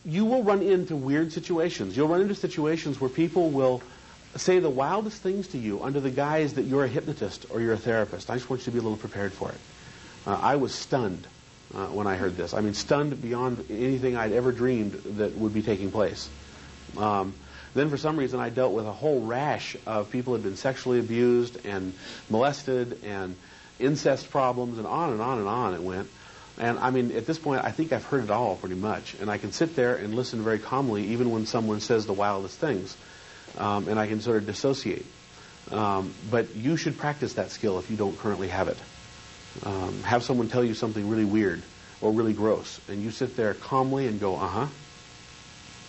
Speaker 1: you will run into weird situations. You'll run into situations where people will say the wildest things to you under the guise that you're a hypnotist or you're a therapist. I just want you to be a little prepared for it. I was stunned when I heard this. I mean, stunned beyond anything I'd ever dreamed that would be taking place. Then for some reason I dealt with a whole rash of people who had been sexually abused and molested and incest problems and on and on and on it went. And I mean, at this point, I think I've heard it all pretty much. And I can sit there and listen very calmly even when someone says the wildest things. And I can sort of dissociate. But you should practice that skill if you don't currently have it. Have someone tell you something really weird or really gross. And you sit there calmly and go, uh-huh.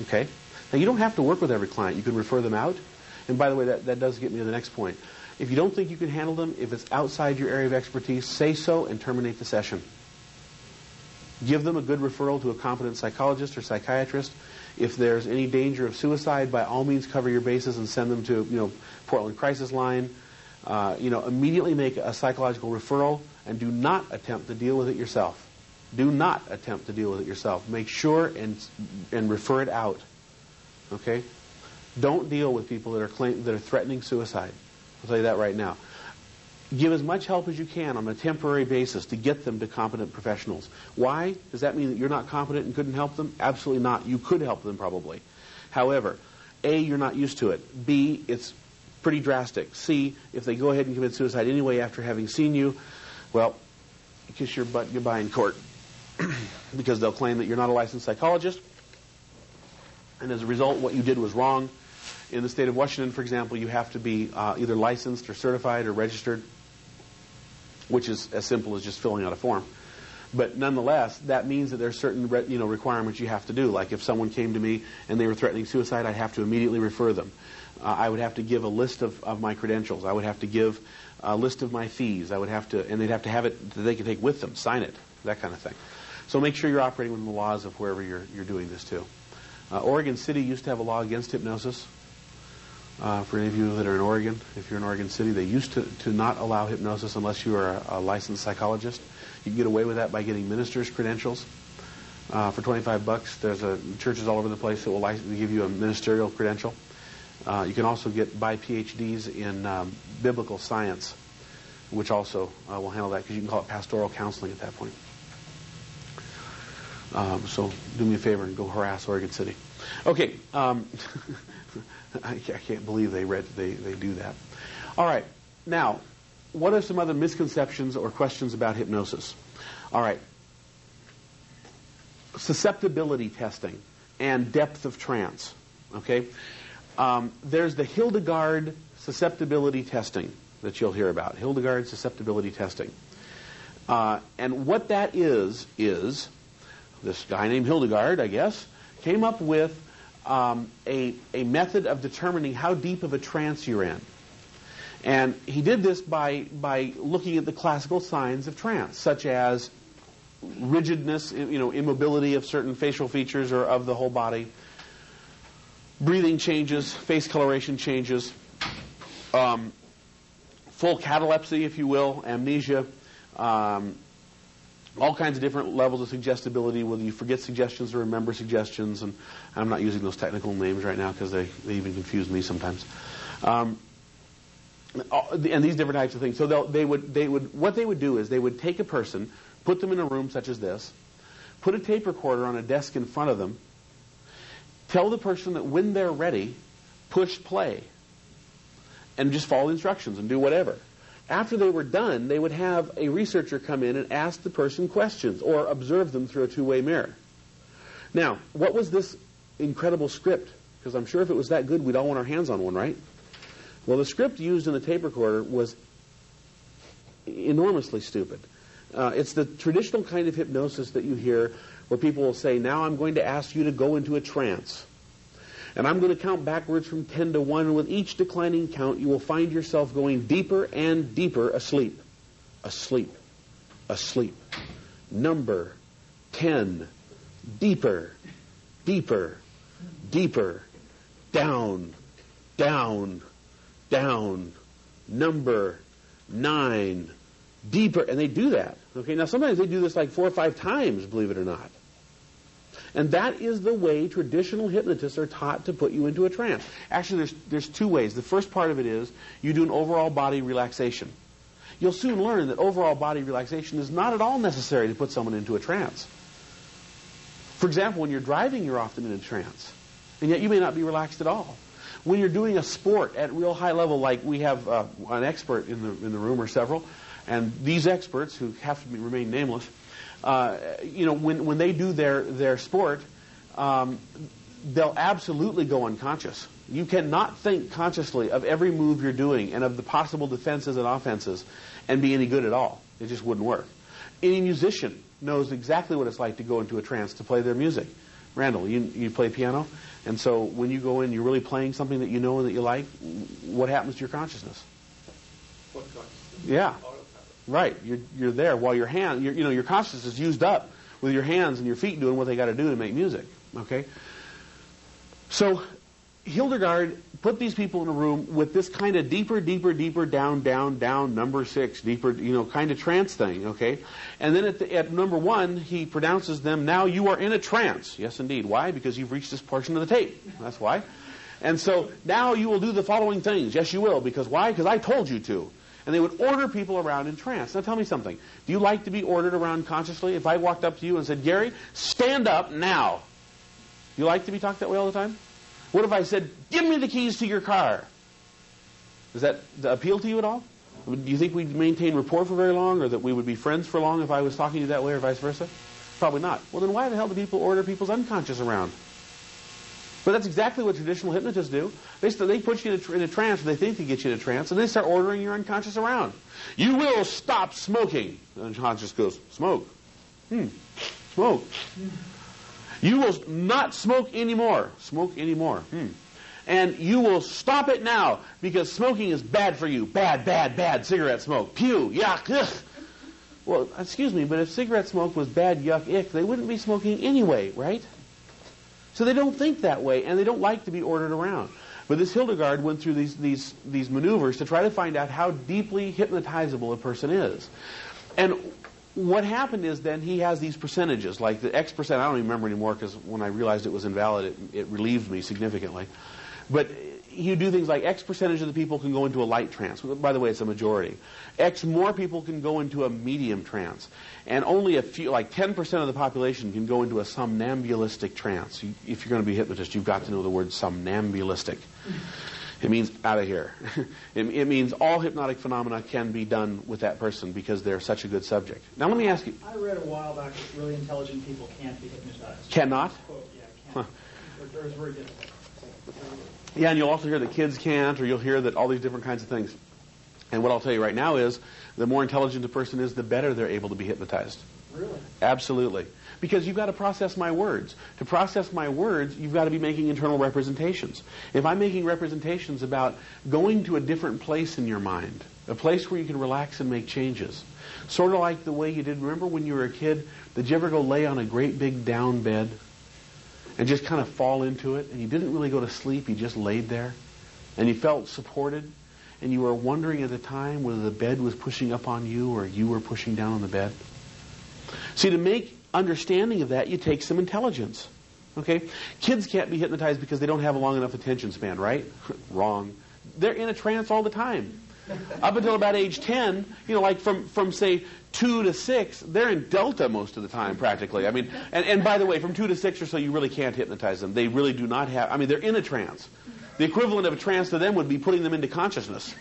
Speaker 1: Okay. Now, you don't have to work with every client. You can refer them out. And by the way, that does get me to the next point. If you don't think you can handle them, if it's outside your area of expertise, say so and terminate the session. Give them a good referral to a competent psychologist or psychiatrist. If there's any danger of suicide, by all means cover your bases and send them to, Portland Crisis Line. Immediately make a psychological referral and do not attempt to deal with it yourself. Do not attempt to deal with it yourself. Make sure and refer it out. Okay? Don't deal with people that are threatening suicide. I'll tell you that right now. Give as much help as you can on a temporary basis to get them to competent professionals. Why? Does that mean that you're not competent and couldn't help them? Absolutely not. You could help them probably. However, A, you're not used to it. B, it's pretty drastic. C, if they go ahead and commit suicide anyway after having seen you, well, kiss your butt goodbye in court. Because they'll claim that you're not a licensed psychologist. And as a result, what you did was wrong. In the state of Washington, for example, you have to be either licensed or certified or registered, which is as simple as just filling out a form. But nonetheless, that means that there's certain requirements you have to do. Like if someone came to me and they were threatening suicide, I'd have to immediately refer them. I would have to give a list of my credentials. I would have to give a list of my fees. I would have to, and they'd have to have it that they could take with them, sign it, that kind of thing. So make sure you're operating within the laws of wherever you're doing this to. Oregon City used to have a law against hypnosis. For any of you that are in Oregon, if you're in Oregon City, they used to not allow hypnosis unless you are a licensed psychologist. You can get away with that by getting minister's credentials. For $25, there's churches all over the place that will give you a ministerial credential. You can also buy PhDs in biblical science, which also will handle that because you can call it pastoral counseling at that point. So do me a favor and go harass Oregon City. Okay. I can't believe they do that. All right. Now, what are some other misconceptions or questions about hypnosis? All right. Susceptibility testing and depth of trance. Okay. There's the Hildegard susceptibility testing that you'll hear about. Hildegard susceptibility testing. And what that is this guy named Hildegard, I guess, came up with a method of determining how deep of a trance you're in. And he did this by looking at the classical signs of trance, such as rigidness, immobility of certain facial features or of the whole body, breathing changes, face coloration changes, full catalepsy, if you will, amnesia, all kinds of different levels of suggestibility, whether you forget suggestions or remember suggestions, and I'm not using those technical names right now because they even confuse me sometimes. And these different types of things. So what they would do is they would take a person, put them in a room such as this, put a tape recorder on a desk in front of them, tell the person that when they're ready, push play, and just follow the instructions and do whatever. After they were done, they would have a researcher come in and ask the person questions or observe them through a two-way mirror. Now, what was this incredible script? Because I'm sure if it was that good, we'd all want our hands on one, right? Well, the script used in the tape recorder was enormously stupid. It's the traditional kind of hypnosis that you hear where people will say, now I'm going to ask you to go into a trance. And I'm going to count backwards from 10 to 1, and with each declining count, you will find yourself going deeper and deeper asleep. Asleep. Asleep. Number 10. Deeper. Deeper. Deeper. Down. Down. Down. Number 9. Deeper. And they do that. Okay, now sometimes they do this like 4 or 5 times, believe it or not. And that is the way traditional hypnotists are taught to put you into a trance. Actually, there's 2 ways. The first part of it is you do an overall body relaxation. you'll soon learn that overall body relaxation is not at all necessary to put someone into a trance. For example, when you're driving, you're often in a trance, and yet you may not be relaxed at all. When you're doing a sport at real high level, like we have an expert in the room or several, and these experts, who have to remain nameless, when they do their sport, they'll absolutely go unconscious. You cannot think consciously of every move you're doing and of the possible defenses and offenses and be any good at all. It just wouldn't work. Any musician knows exactly what it's like to go into a trance to play their music. Randall, you play piano, and so when you go in, you're really playing something that you know and that you like. What happens to your consciousness?
Speaker 4: What consciousness?
Speaker 1: Yeah, right. You're there while your your consciousness is used up with your hands and your feet doing what they got to do to make music. Okay, so Hildegard put these people in a room with this kind of deeper, down, number 6, deeper, kind of trance thing, okay? And then at number 1, he pronounces them, now you are in a trance. Yes, indeed. Why? Because you've reached this portion of the tape. That's why. And so now you will do the following things. Yes, you will. Because why? Because I told you to. And they would order people around in trance. Now tell me something. Do you like to be ordered around consciously? If I walked up to you and said, Gary, stand up now. You like to be talked that way all the time? What if I said, give me the keys to your car? Does that appeal to you at all? Do you think we'd maintain rapport for very long, or that we would be friends for long if I was talking to you that way, or vice versa? Probably not. Well, then why the hell do people order people's unconscious around? But that's exactly what traditional hypnotists do. They put you in a trance, or they think they get you in a trance, and they start ordering your unconscious around. You will stop smoking. And the unconscious goes, smoke. Smoke. You will not smoke anymore. Smoke anymore. And you will stop it now, because smoking is bad for you. Bad cigarette smoke. Pew, yuck, ugh. Well, excuse me, but if cigarette smoke was bad, yuck, ick, they wouldn't be smoking anyway, right? So they don't think that way, and they don't like to be ordered around. But this Hildegard went through these maneuvers to try to find out how deeply hypnotizable a person is. And what happened is then he has these percentages, like the X percent. I don't even remember anymore, because when I realized it was invalid, it relieved me significantly. But you do things like X percentage of the people can go into a light trance. By the way, it's a majority. X more people can go into a medium trance. And only a few, like 10% of the population, can go into a somnambulistic trance. If you're going to be a hypnotist, you've got to know the word somnambulistic. It means out of here. It means all hypnotic phenomena can be done with that person because they're such a good subject. Now let me ask you.
Speaker 4: I read a while back that really intelligent people can't be hypnotized.
Speaker 1: Cannot?
Speaker 4: Quote, yeah, can't.
Speaker 1: Huh.
Speaker 4: Or it's very difficult.
Speaker 1: Yeah, and you'll also hear that kids can't, or you'll hear that all these different kinds of things. And what I'll tell you right now is, the more intelligent a person is, the better they're able to be hypnotized.
Speaker 4: Really?
Speaker 1: Absolutely. Because you've got to process my words. To process my words, you've got to be making internal representations. If I'm making representations about going to a different place in your mind, a place where you can relax and make changes, sort of like the way you did, remember when you were a kid, did you ever go lay on a great big down bed and just kind of fall into it, and you didn't really go to sleep, you just laid there, and you felt supported, and you were wondering at the time whether the bed was pushing up on you or you were pushing down on the bed? See, to make understanding of that, you take some intelligence. Okay? Kids can't be hypnotized because they don't have a long enough attention span, right? Wrong. They're in a trance all the time. Up until about age 10, like from say 2 to 6, they're in delta most of the time, practically. I mean, and by the way, from 2 to 6 or so, you really can't hypnotize them. They really do not have, they're in a trance. The equivalent of a trance to them would be putting them into consciousness.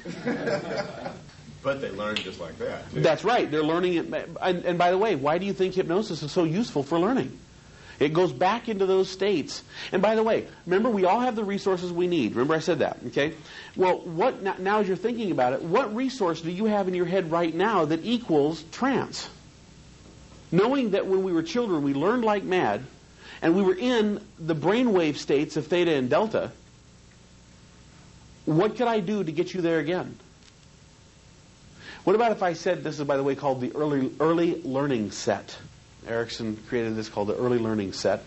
Speaker 2: But they learn just like that, too.
Speaker 1: That's right. They're learning it. And by the way, why do you think hypnosis is so useful for learning? It goes back into those states. And by the way, remember, we all have the resources we need. Remember I said that, okay? Well, now as you're thinking about it, what resource do you have in your head right now that equals trance? Knowing that when we were children, we learned like mad, and we were in the brainwave states of theta and delta, what could I do to get you there again? What about if I said, this is, by the way, called the early learning set. Erickson created this called the early learning set,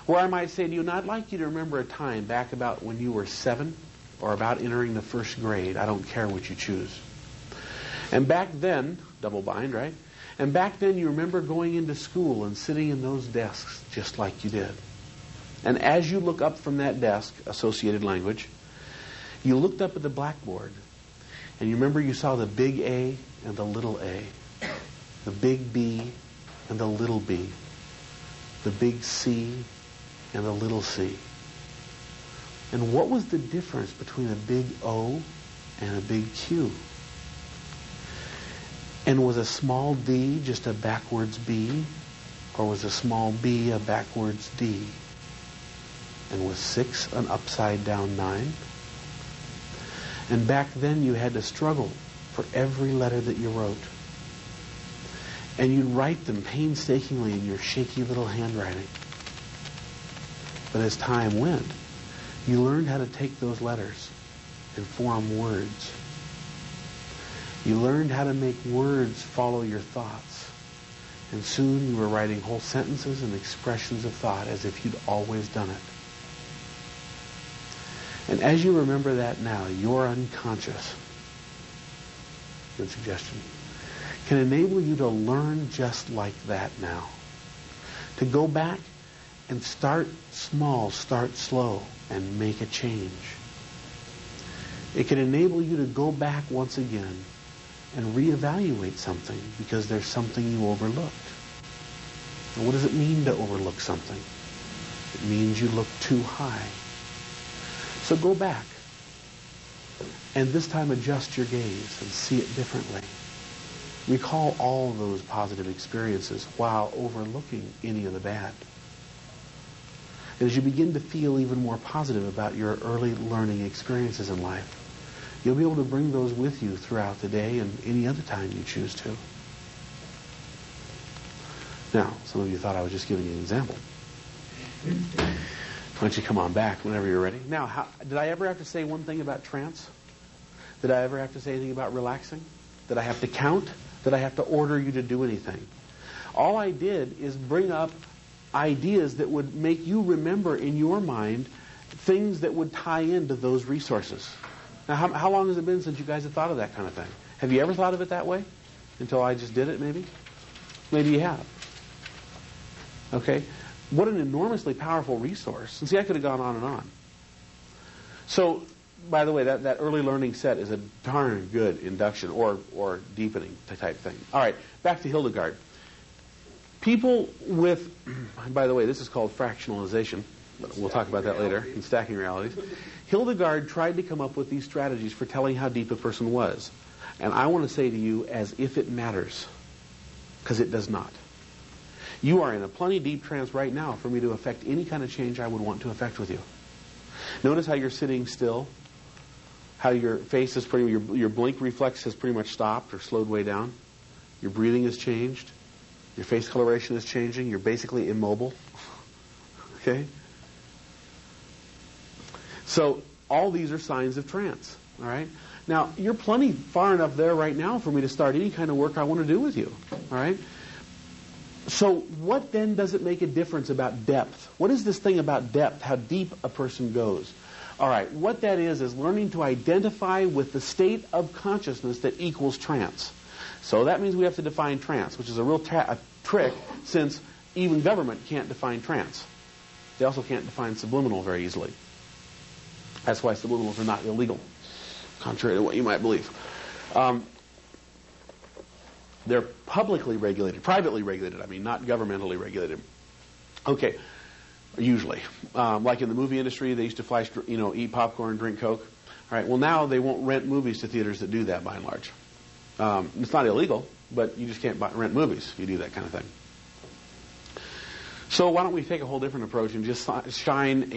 Speaker 1: where I might say to you, now I'd like you to remember a time back about when you were 7 or about entering the first grade. I don't care what you choose. And back then, double bind, right? And back then you remember going into school and sitting in those desks just like you did. And as you look up from that desk, associated language, you looked up at the blackboard And you remember you saw the big A and the little a, the big B and the little b, the big C and the little c. And what was the difference between a big O and a big Q? And was a small d just a backwards B? Or was a small b a backwards D? And was 6 an upside down 9? And back then you had to struggle for every letter that you wrote. And you'd write them painstakingly in your shaky little handwriting. But as time went, you learned how to take those letters and form words. You learned how to make words follow your thoughts. And soon you were writing whole sentences and expressions of thought as if you'd always done it. And as you remember that now, your unconscious, good suggestion, can enable you to learn just like that now. To go back and start small, start slow, and make a change. It can enable you to go back once again and reevaluate something because there's something you overlooked. And what does it mean to overlook something? It means you look too high. So go back and this time adjust your gaze and see it differently. Recall all those positive experiences while overlooking any of the bad. And as you begin to feel even more positive about your early learning experiences in life, you'll be able to bring those with you throughout the day and any other time you choose to. Now, some of you thought I was just giving you an example. Why don't you come on back whenever you're ready? Now, did I ever have to say one thing about trance? Did I ever have to say anything about relaxing? Did I have to count? Did I have to order you to do anything? All I did is bring up ideas that would make you remember in your mind things that would tie into those resources. Now, how long has it been since you guys have thought of that kind of thing? Have you ever thought of it that way? Until I just did it, maybe? Maybe you have. Okay? What an enormously powerful resource. And see, I could have gone on and on. So, by the way, that early learning set is a darn good induction or deepening type thing. All right, back to Hildegard. People with, by the way, this is called fractionalization. We'll talk about that later in stacking realities. Hildegard tried to come up with these strategies for telling how deep a person was. And I want to say to you, as if it matters, because it does not. You are in a plenty deep trance right now for me to affect any kind of change I would want to affect with you. Notice how you're sitting still, how your face is pretty, your blink reflex has pretty much stopped or slowed way down. Your breathing has changed. Your face coloration is changing. You're basically immobile. Okay? So all these are signs of trance. All right? Now, you're plenty far enough there right now for me to start any kind of work I want to do with you. All right? So what then does it make a difference about depth? What is this thing about depth, how deep a person goes? All right, what that is learning to identify with the state of consciousness that equals trance. So that means we have to define trance, which is a real trick, since even government can't define trance. They also can't define subliminal very easily. That's why subliminals are not illegal, contrary to what you might believe. They're publicly regulated, privately regulated, not governmentally regulated. Okay, usually. Like in the movie industry, they used to flash, eat popcorn, drink Coke. All right, well now they won't rent movies to theaters that do that by and large. It's not illegal, but you just can't rent movies if you do that kind of thing. So why don't we take a whole different approach and just shine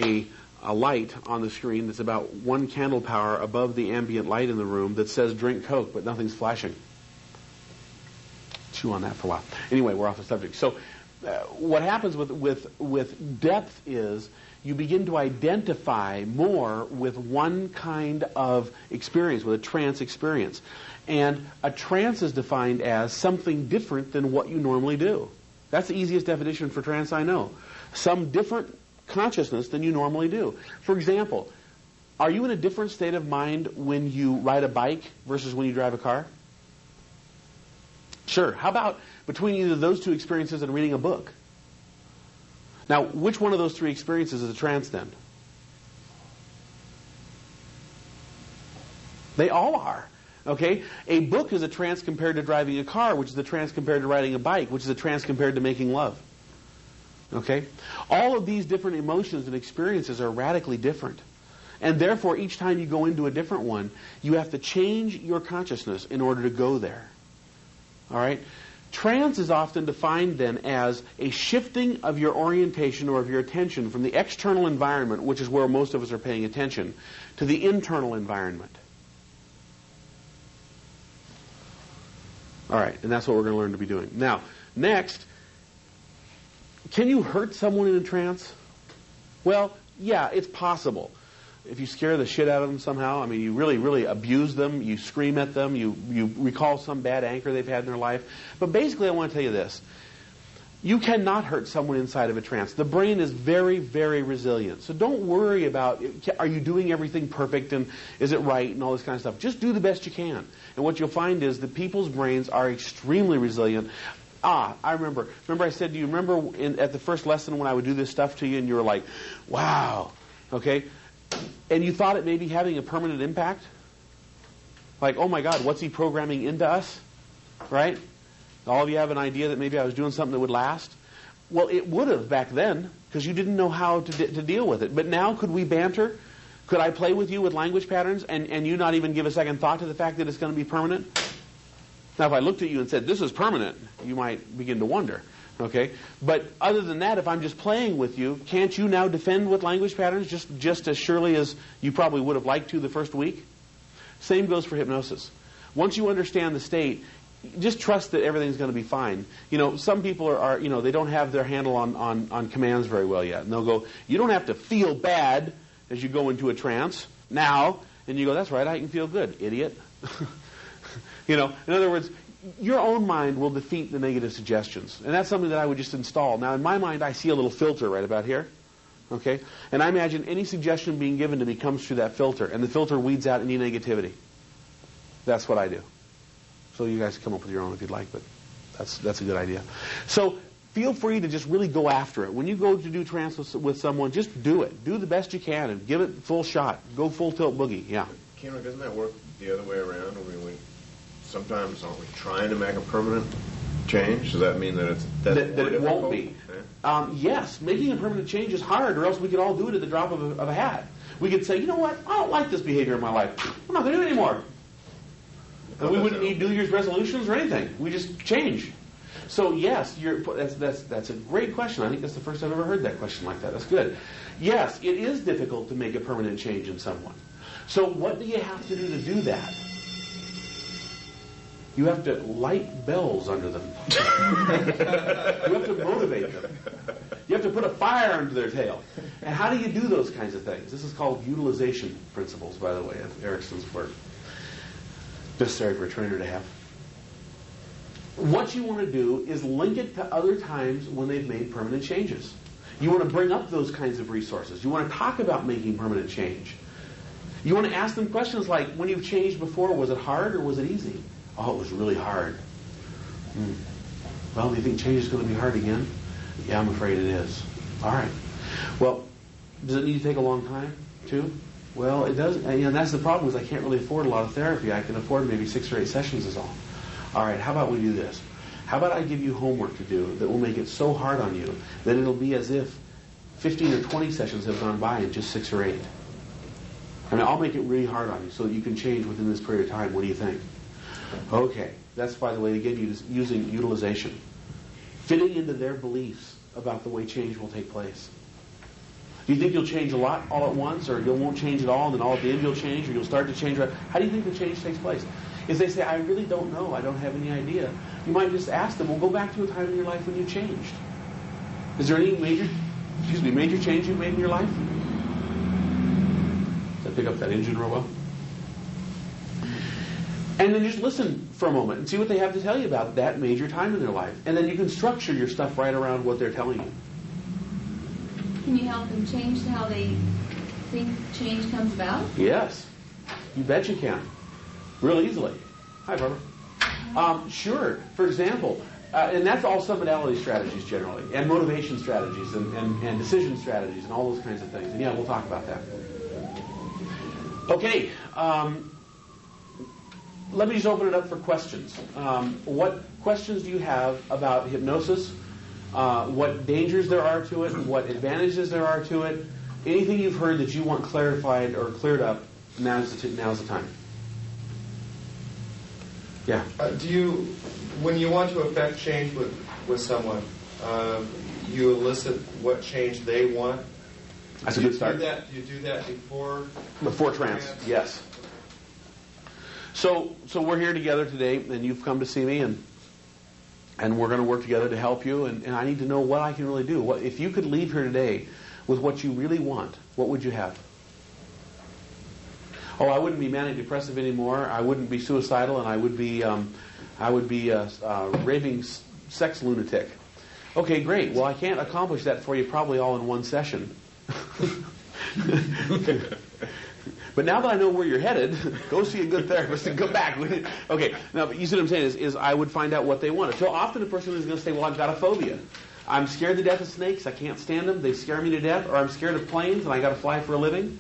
Speaker 1: a light on the screen that's about 1 candle power above the ambient light in the room that says drink Coke, but nothing's flashing. Chew on that for a while. Anyway, we're off the subject. So what happens with depth is you begin to identify more with one kind of experience, with a trance experience. And a trance is defined as something different than what you normally do. That's the easiest definition for trance I know. Some different consciousness than you normally do. For example, are you in a different state of mind when you ride a bike versus when you drive a car? Sure. How about between either those two experiences and reading a book? Now, which one of those 3 experiences is a trance then? They all are. Okay? A book is a trance compared to driving a car, which is a trance compared to riding a bike, which is a trance compared to making love. Okay? All of these different emotions and experiences are radically different. And therefore, each time you go into a different one, you have to change your consciousness in order to go there. All right? Trance is often defined then as a shifting of your orientation or of your attention from the external environment, which is where most of us are paying attention, to the internal environment. All right, and that's what we're going to learn to be doing. Now, next, can you hurt someone in a trance? Well, yeah, it's possible. If you scare the shit out of them somehow, I mean, you really, really abuse them, you scream at them, you recall some bad anchor they've had in their life. But basically, I want to tell you this. You cannot hurt someone inside of a trance. The brain is very, very resilient. So don't worry about, are you doing everything perfect and is it right and all this kind of stuff. Just do the best you can. And what you'll find is that people's brains are extremely resilient. I remember I said, do you remember at the first lesson when I would do this stuff to you and you were like, wow, okay? And you thought it may be having a permanent impact? Like, oh my God, what's he programming into us? Right? All of you have an idea that maybe I was doing something that would last? Well, it would have back then, because you didn't know how to deal with it. But now, could we banter? Could I play with you with language patterns and you not even give a second thought to the fact that it's going to be permanent? Now, if I looked at you and said, this is permanent, you might begin to wonder. Okay? But other than that, if I'm just playing with you, can't you now defend with language patterns just as surely as you probably would have liked to the first week? Same goes for hypnosis. Once you understand the state, just trust that everything's going to be fine. You know, some people are they don't have their handle on commands very well yet. And they'll go, you don't have to feel bad as you go into a trance now. And you go, that's right, I can feel good, idiot. In other words, your own mind will defeat the negative suggestions. And that's something that I would just install. Now, in my mind, I see a little filter right about here. Okay? And I imagine any suggestion being given to me comes through that filter. And the filter weeds out any negativity. That's what I do. So you guys come up with your own if you'd like, but that's a good idea. So feel free to just really go after it. When you go to do trance with someone, just do it. Do the best you can and give it full shot. Go full tilt boogie. Yeah.
Speaker 2: Kenrick, doesn't that work the other way around? I mean, sometimes aren't we trying to make a permanent change? Does that mean that that
Speaker 1: it won't be?
Speaker 2: Yeah.
Speaker 1: Yes, making a permanent change is hard, or else we could all do it at the drop of a hat. We could say, you know what, I don't like this behavior in my life. I'm not going to do it anymore. And we wouldn't need New Year's resolutions or anything. We just change. So yes, that's a great question. I think that's the first I've ever heard that question like that. That's good. Yes, it is difficult to make a permanent change in someone. So what do you have to do to do that? You have to light bells under them. You have to motivate them. You have to put a fire under their tail. And how do you do those kinds of things? This is called utilization principles, by the way, of Erickson's work. Necessary for a trainer to have. What you want to do is link it to other times when they've made permanent changes. You want to bring up those kinds of resources. You want to talk about making permanent change. You want to ask them questions like, when you've changed before, was it hard or was it easy? Oh, it was really hard. Well, do you think change is going to be hard again? Yeah, I'm afraid it is. All right. Well, does it need to take a long time, too? Well, it does. And that's the problem, is I can't really afford a lot of therapy. I can afford maybe 6 or 8 sessions is all. All right, how about we do this? How about I give you homework to do that will make it so hard on you that it'll be as if 15 or 20 sessions have gone by in just 6 or 8. I mean, I'll make it really hard on you so that you can change within this period of time. What do you think? Okay. That's, by the way, again, using utilization. Fitting into their beliefs about the way change will take place. Do you think you'll change a lot all at once, or you won't change at all, and then all at the end you'll change, or you'll start to change? How do you think the change takes place? If they say, I really don't know, I don't have any idea, you might just ask them, well, go back to a time in your life when you changed. Is there any major change you've made in your life? Did I pick up that engine real well? And then just listen for a moment and see what they have to tell you about that major time in their life. And then you can structure your stuff right around what they're telling you.
Speaker 5: Can you help them change how they think change comes about?
Speaker 1: Yes. You bet you can. Real easily. Hi, Barbara. Sure. For example, and that's all submodality strategies generally, and motivation strategies, and decision strategies, and all those kinds of things. And yeah, we'll talk about that. Okay. let me just open it up for questions. What questions do you have about hypnosis? What dangers there are to it? What advantages there are to it? Anything you've heard that you want clarified or cleared up, now's the time. Yeah.
Speaker 7: When you want to affect change with someone, you elicit what change they want?
Speaker 1: That's a good start.
Speaker 7: Do you do that before?
Speaker 1: Before trance, yes. So we're here together today, and you've come to see me, and we're going to work together to help you, and I need to know what I can really do. If you could leave here today with what you really want, what would you have? Oh, I wouldn't be manic depressive anymore. I wouldn't be suicidal, and I would be a raving sex lunatic. Okay, great. Well, I can't accomplish that for you probably all in one session. But now that I know where you're headed, go see a good therapist and come back. Okay, now, but you see what I'm saying is I would find out what they wanted. So often a person is going to say, well, I've got a phobia. I'm scared to death of snakes. I can't stand them. They scare me to death. Or I'm scared of planes and I got to fly for a living.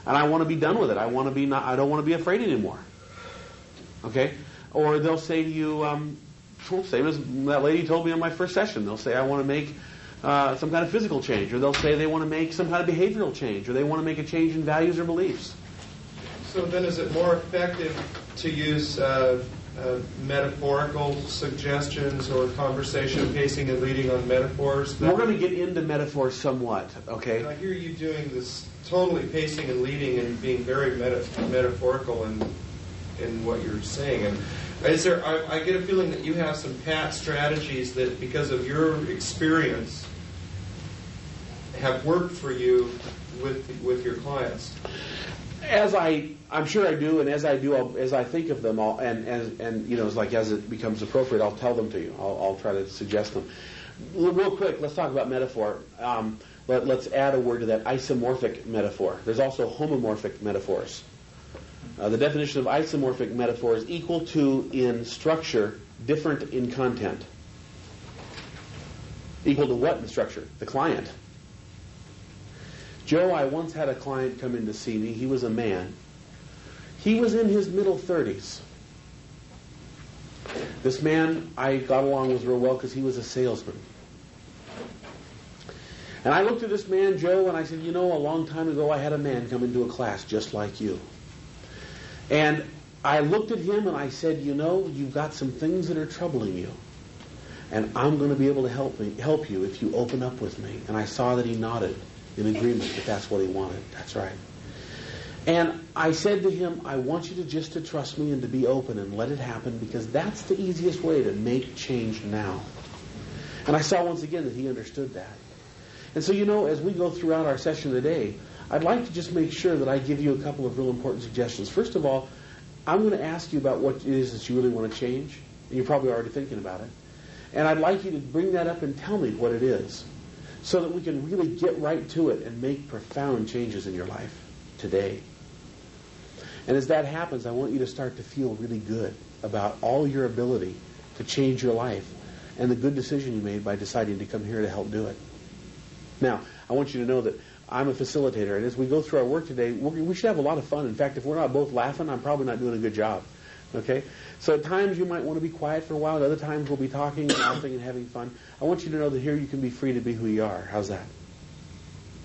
Speaker 1: And I want to be done with it. I don't want to be afraid anymore. Okay? Or they'll say to you, same as that lady told me on my first session. They'll say, I want to make some kind of physical change. Or they'll say they want to make some kind of behavioral change. Or they want to make a change in values or beliefs.
Speaker 7: So then is it more effective to use metaphorical suggestions or conversation pacing and leading on metaphors?
Speaker 1: We're going to get into metaphors somewhat, okay?
Speaker 7: I hear you doing this totally pacing and leading and being very metaphorical in what you're saying. And is there? I get a feeling that you have some pat strategies that, because of your experience, have worked for you with your clients.
Speaker 1: I'm sure I do, and as I think of them all, and it's like as it becomes appropriate, I'll tell them to you. I'll try to suggest them. Real quick, let's talk about metaphor. Let's add a word to that: isomorphic metaphor. There's also homomorphic metaphors. The definition of isomorphic metaphor is equal to in structure, different in content. Equal to what in structure? The client. Joe, I once had a client come in to see me. He was a man. He was in his middle 30s. This man I got along with real well because he was a salesman. And I looked at this man, Joe, and I said, a long time ago I had a man come into a class just like you. And I looked at him and I said, you've got some things that are troubling you. And I'm going to be able to help you if you open up with me. And I saw that he nodded in agreement that that's what he wanted. That's right. And I said to him, I want you to trust me and to be open and let it happen, because that's the easiest way to make change now. And I saw once again that he understood that. And so, as we go throughout our session today, I'd like to just make sure that I give you a couple of real important suggestions. First of all, I'm going to ask you about what it is that you really want to change. And you're probably already thinking about it. And I'd like you to bring that up and tell me what it is, so that we can really get right to it and make profound changes in your life today. And as that happens, I want you to start to feel really good about all your ability to change your life and the good decision you made by deciding to come here to help do it. Now, I want you to know that I'm a facilitator, and as we go through our work today, we should have a lot of fun. In fact, if we're not both laughing, I'm probably not doing a good job. Okay? So at times you might want to be quiet for a while. At other times we'll be talking and laughing and having fun. I want you to know that here you can be free to be who you are. How's that?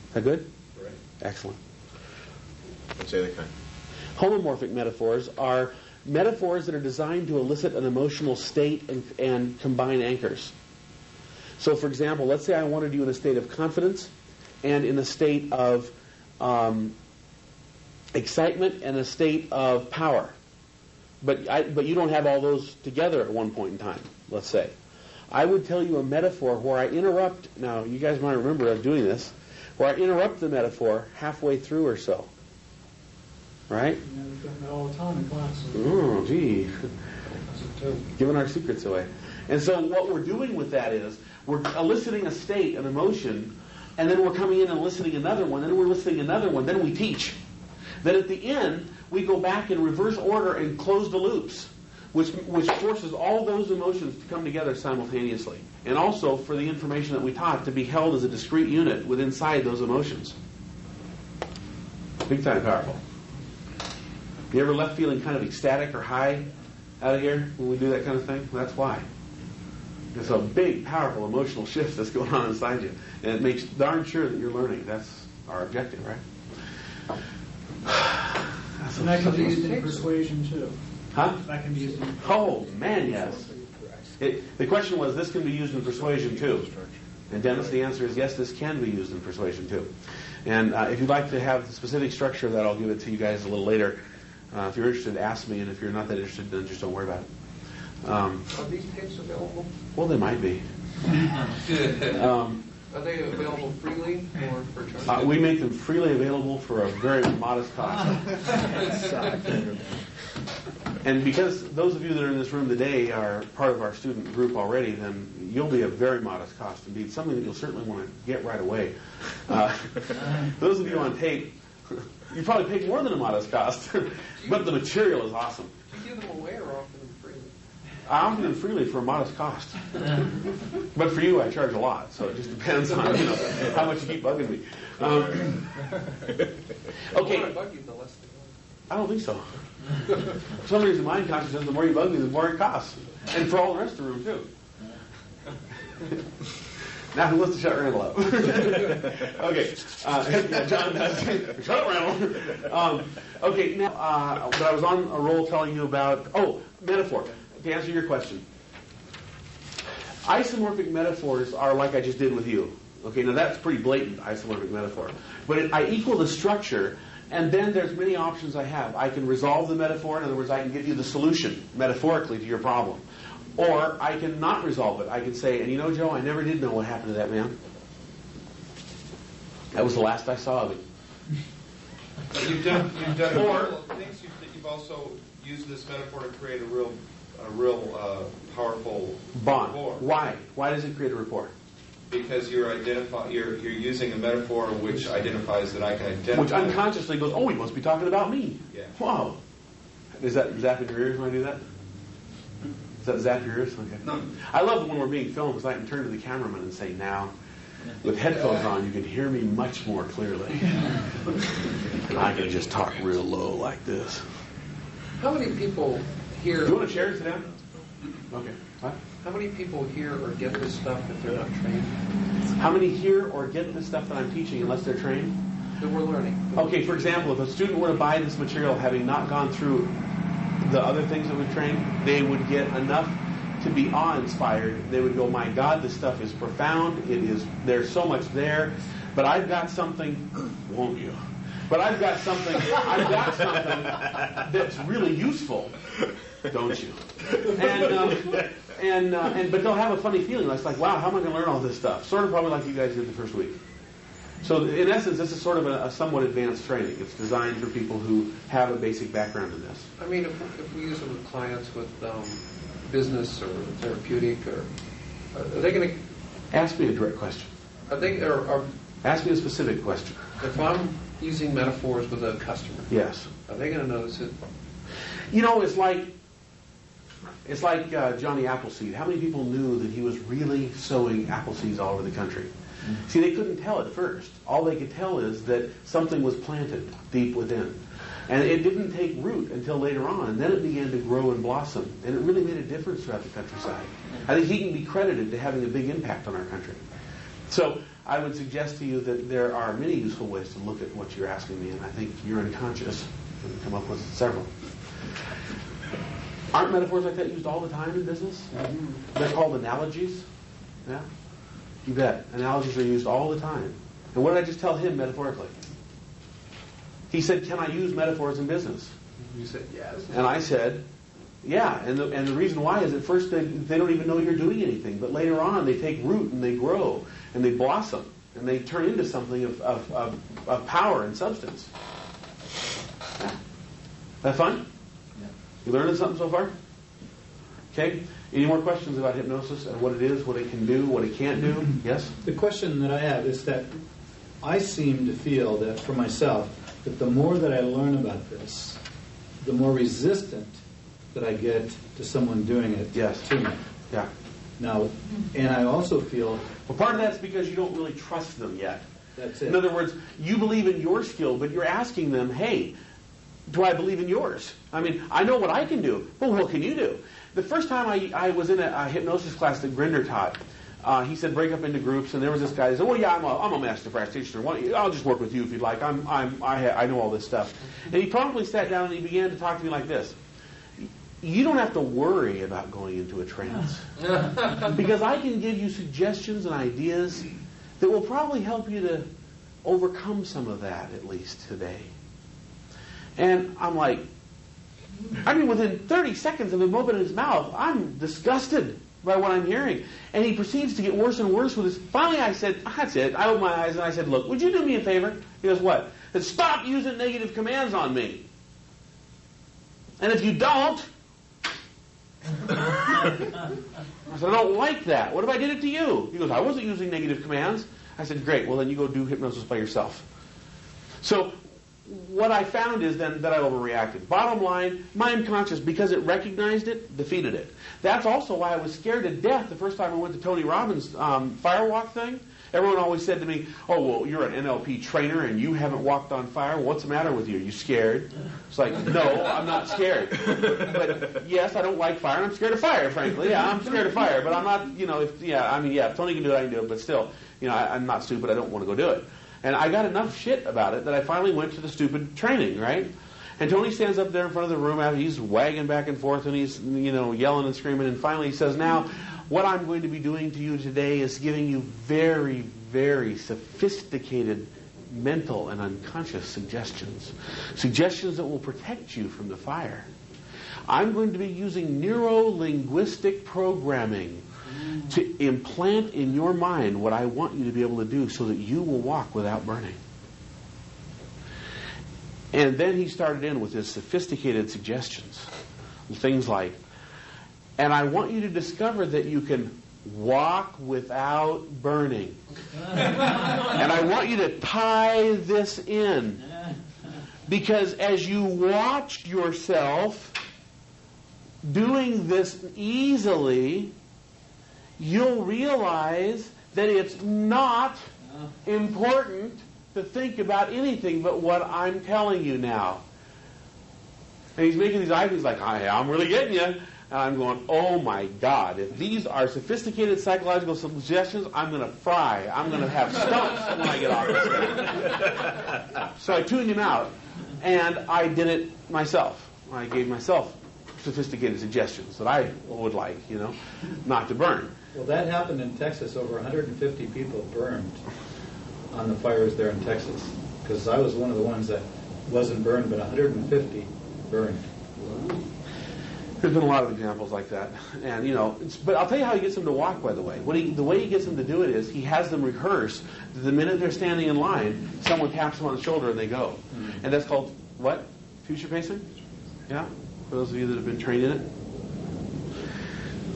Speaker 1: Is that good?
Speaker 2: Right.
Speaker 1: Excellent.
Speaker 2: Let's say the kind.
Speaker 1: Homomorphic metaphors are metaphors that are designed to elicit an emotional state and combine anchors. So, for example, let's say I wanted you in a state of confidence and in a state of excitement and a state of power. But you don't have all those together at one point in time, let's say. I would tell you a metaphor where I interrupt, now you guys might remember us doing this, where I interrupt the metaphor halfway through or so. Right?
Speaker 4: Yeah, we've done that all the time in class.
Speaker 1: Oh, gee. Giving our secrets away. And so what we're doing with that is we're eliciting a state, an emotion, and then we're coming in and eliciting another one, then we're eliciting another one, then we teach. Then at the end, we go back in reverse order and close the loops, which forces all those emotions to come together simultaneously. And also for the information that we taught to be held as a discrete unit within inside those emotions. Big time powerful. You ever left feeling kind of ecstatic or high out of here when we do that kind of thing? That's why. It's a big, powerful emotional shift that's going on inside you. And it makes darn sure that you're learning. That's our objective, right?
Speaker 4: And that can be used in persuasion too.
Speaker 1: Huh?
Speaker 4: That can be used in
Speaker 1: Oh, man, yes. The question was, this can be used in persuasion too. And Dennis, the answer is yes, this can be used in persuasion too. And if you'd like to have the specific structure of that, I'll give it to you guys a little later. If you're interested, ask me, and if you're not that interested, then just don't worry about it.
Speaker 8: Are these tapes available?
Speaker 1: Well, they might be.
Speaker 8: Are they available freely or for charge?
Speaker 1: We make them freely available for a very modest cost. And because those of you that are in this room today are part of our student group already, then you'll be a very modest cost indeed, something that you'll certainly want to get right away. Those of you on tape, you probably paid more than a modest cost, but the material is awesome.
Speaker 8: Do you give them away or offer them freely?
Speaker 1: I offer them freely for a modest cost. But for you, I charge a lot, so it just depends on how much you keep bugging me.
Speaker 8: The
Speaker 1: Okay.
Speaker 8: more I bug you, the less they go.
Speaker 1: I don't think so. For some reason, my consciousness, the more you bug me, the more it costs. And for all the rest of the room, too. Now, who wants to shut Randall up? Okay. Yeah, John does. Shut up, Randall. Okay, now, but I was on a roll telling you about, metaphor. To answer your question. Isomorphic metaphors are like I just did with you. Okay, now that's pretty blatant, isomorphic metaphor. But I equal the structure, and then there's many options I have. I can resolve the metaphor. In other words, I can give you the solution, metaphorically, to your problem. Or I can not resolve it. I can say, and you know, Joe, I never did know what happened to that man. That was the last I saw of him.
Speaker 7: You've done a couple of things. You've also used this metaphor to create a real powerful
Speaker 1: bond.
Speaker 7: rapport.
Speaker 1: Why? Why does it create a rapport?
Speaker 7: Because you're using a metaphor which identifies that I can identify.
Speaker 1: Which unconsciously goes, oh, he must be talking about me.
Speaker 7: Yeah.
Speaker 1: Wow. Is that zapping your ears when I do that? Does that zap your ears? Okay.
Speaker 7: No.
Speaker 1: I love when we're being filmed because I can turn to the cameraman and say, now, with headphones on, you can hear me much more clearly. And I can just talk real low like this.
Speaker 8: How many people here?
Speaker 1: Do you want a chair to sit down? Okay. What?
Speaker 8: How many people hear or get this stuff if they're not trained?
Speaker 1: How many hear or get the stuff that I'm teaching unless they're trained?
Speaker 8: That we're learning.
Speaker 1: Okay, for example, if a student were to buy this material having not gone through the other things that we've trained, they would get enough to be awe-inspired. They would go, my God, this stuff is profound. There's so much there. But I've got something, won't you? But I've got something that's really useful, don't you? But they'll have a funny feeling. It's like, wow, how am I going to learn all this stuff? Sort of probably like you guys did the first week. So in essence, this is sort of a somewhat advanced training. It's designed for people who have a basic background in this.
Speaker 8: I mean, if we use it with clients with business or therapeutic, or are they going to
Speaker 1: Ask me a direct question.
Speaker 8: Ask
Speaker 1: me a specific question.
Speaker 8: If I'm using metaphors with a customer,
Speaker 1: yes,
Speaker 8: are they going to notice it?
Speaker 1: You know, it's like Johnny Appleseed. How many people knew that he was really sowing apple seeds all over the country? Mm-hmm. See, they couldn't tell at first. All they could tell is that something was planted deep within. And it didn't take root until later on, and then it began to grow and blossom. And it really made a difference throughout the countryside. I think he can be credited to having a big impact on our country. So I would suggest to you that there are many useful ways to look at what you're asking me, and I think you're unconscious and come up with several. Aren't metaphors like that used all the time in business? Mm-hmm. They're called analogies. Yeah? You bet. Analogies are used all the time. And what did I just tell him metaphorically? He said, can I use metaphors in business?
Speaker 8: You said yes.
Speaker 1: And I said, yeah. And the reason why is at first they don't even know you're doing anything. But later on they take root and they grow and they blossom and they turn into something of power and substance. Yeah. That fun?
Speaker 4: Yeah.
Speaker 1: You learning something so far? Okay. Any more questions about hypnosis and what it is, what it can do, what it can't do? Yes?
Speaker 4: The question that I have is that I seem to feel that for myself, that the more that I learn about this, the more resistant that I get to someone doing it
Speaker 1: yes.
Speaker 4: to me.
Speaker 1: Yeah.
Speaker 4: Now, and I also feel...
Speaker 1: Well, part of that's because you don't really trust them yet.
Speaker 4: That's it.
Speaker 1: In other words, you believe in your skill, but you're asking them, hey, do I believe in yours? I mean, I know what I can do, but what can you do? The first time I was in a hypnosis class that Grinder taught, he said break up into groups, and there was this guy who said, well, yeah, I'm a master practitioner. I'll just work with you if you'd like. I know all this stuff. And he promptly sat down and he began to talk to me like this. You don't have to worry about going into a trance because I can give you suggestions and ideas that will probably help you to overcome some of that, at least today. And I'm like, within 30 seconds of him opening his mouth, I'm disgusted by what I'm hearing. And he proceeds to get worse and worse with his... Finally, I said, that's it. I opened my eyes and I said, look, would you do me a favor? He goes, what? I said, stop using negative commands on me. And if you don't... I said, I don't like that. What if I did it to you? He goes, I wasn't using negative commands. I said, great. Well, then you go do hypnosis by yourself. So what I found is then that I overreacted. Bottom line, my unconscious, because it recognized it, defeated it. That's also why I was scared to death the first time I went to Tony Robbins' firewalk thing. Everyone always said to me, oh, well, you're an NLP trainer and you haven't walked on fire. Well, what's the matter with you? Are you scared? It's like, no, I'm not scared. But yes, I don't like fire, and I'm scared of fire, frankly. Yeah, I'm scared of fire, but I'm not, if Tony can do it, I can do it. But still, I'm not stupid. I don't want to go do it. And I got enough shit about it that I finally went to the stupid training, right? And Tony stands up there in front of the room after he's wagging back and forth and he's, yelling and screaming. And finally he says, now, what I'm going to be doing to you today is giving you very, very sophisticated mental and unconscious suggestions. Suggestions that will protect you from the fire. I'm going to be using neuro-linguistic programming to implant in your mind what I want you to be able to do so that you will walk without burning. And then he started in with his sophisticated suggestions. Things like, and I want you to discover that you can walk without burning. And I want you to tie this in. Because as you watch yourself doing this easily, you'll realize that it's not important to think about anything but what I'm telling you now. And he's making these eyes, he's like, I'm really getting you. And I'm going, oh my God, if these are sophisticated psychological suggestions, I'm going to fry. I'm going to have stumps when I get off this thing. So I tuned him out, and I did it myself. I gave myself sophisticated suggestions that I would like, not to burn.
Speaker 4: Well, that happened in Texas. Over 150 people burned on the fires there in Texas. Because I was one of the ones that wasn't burned, but 150 burned.
Speaker 1: There's been a lot of examples like that. And, but I'll tell you how he gets them to walk, by the way. The way he gets them to do it is he has them rehearse. The minute they're standing in line, someone taps them on the shoulder and they go. Mm-hmm. And that's called, what? Future pacing? Yeah? For those of you that have been trained in it.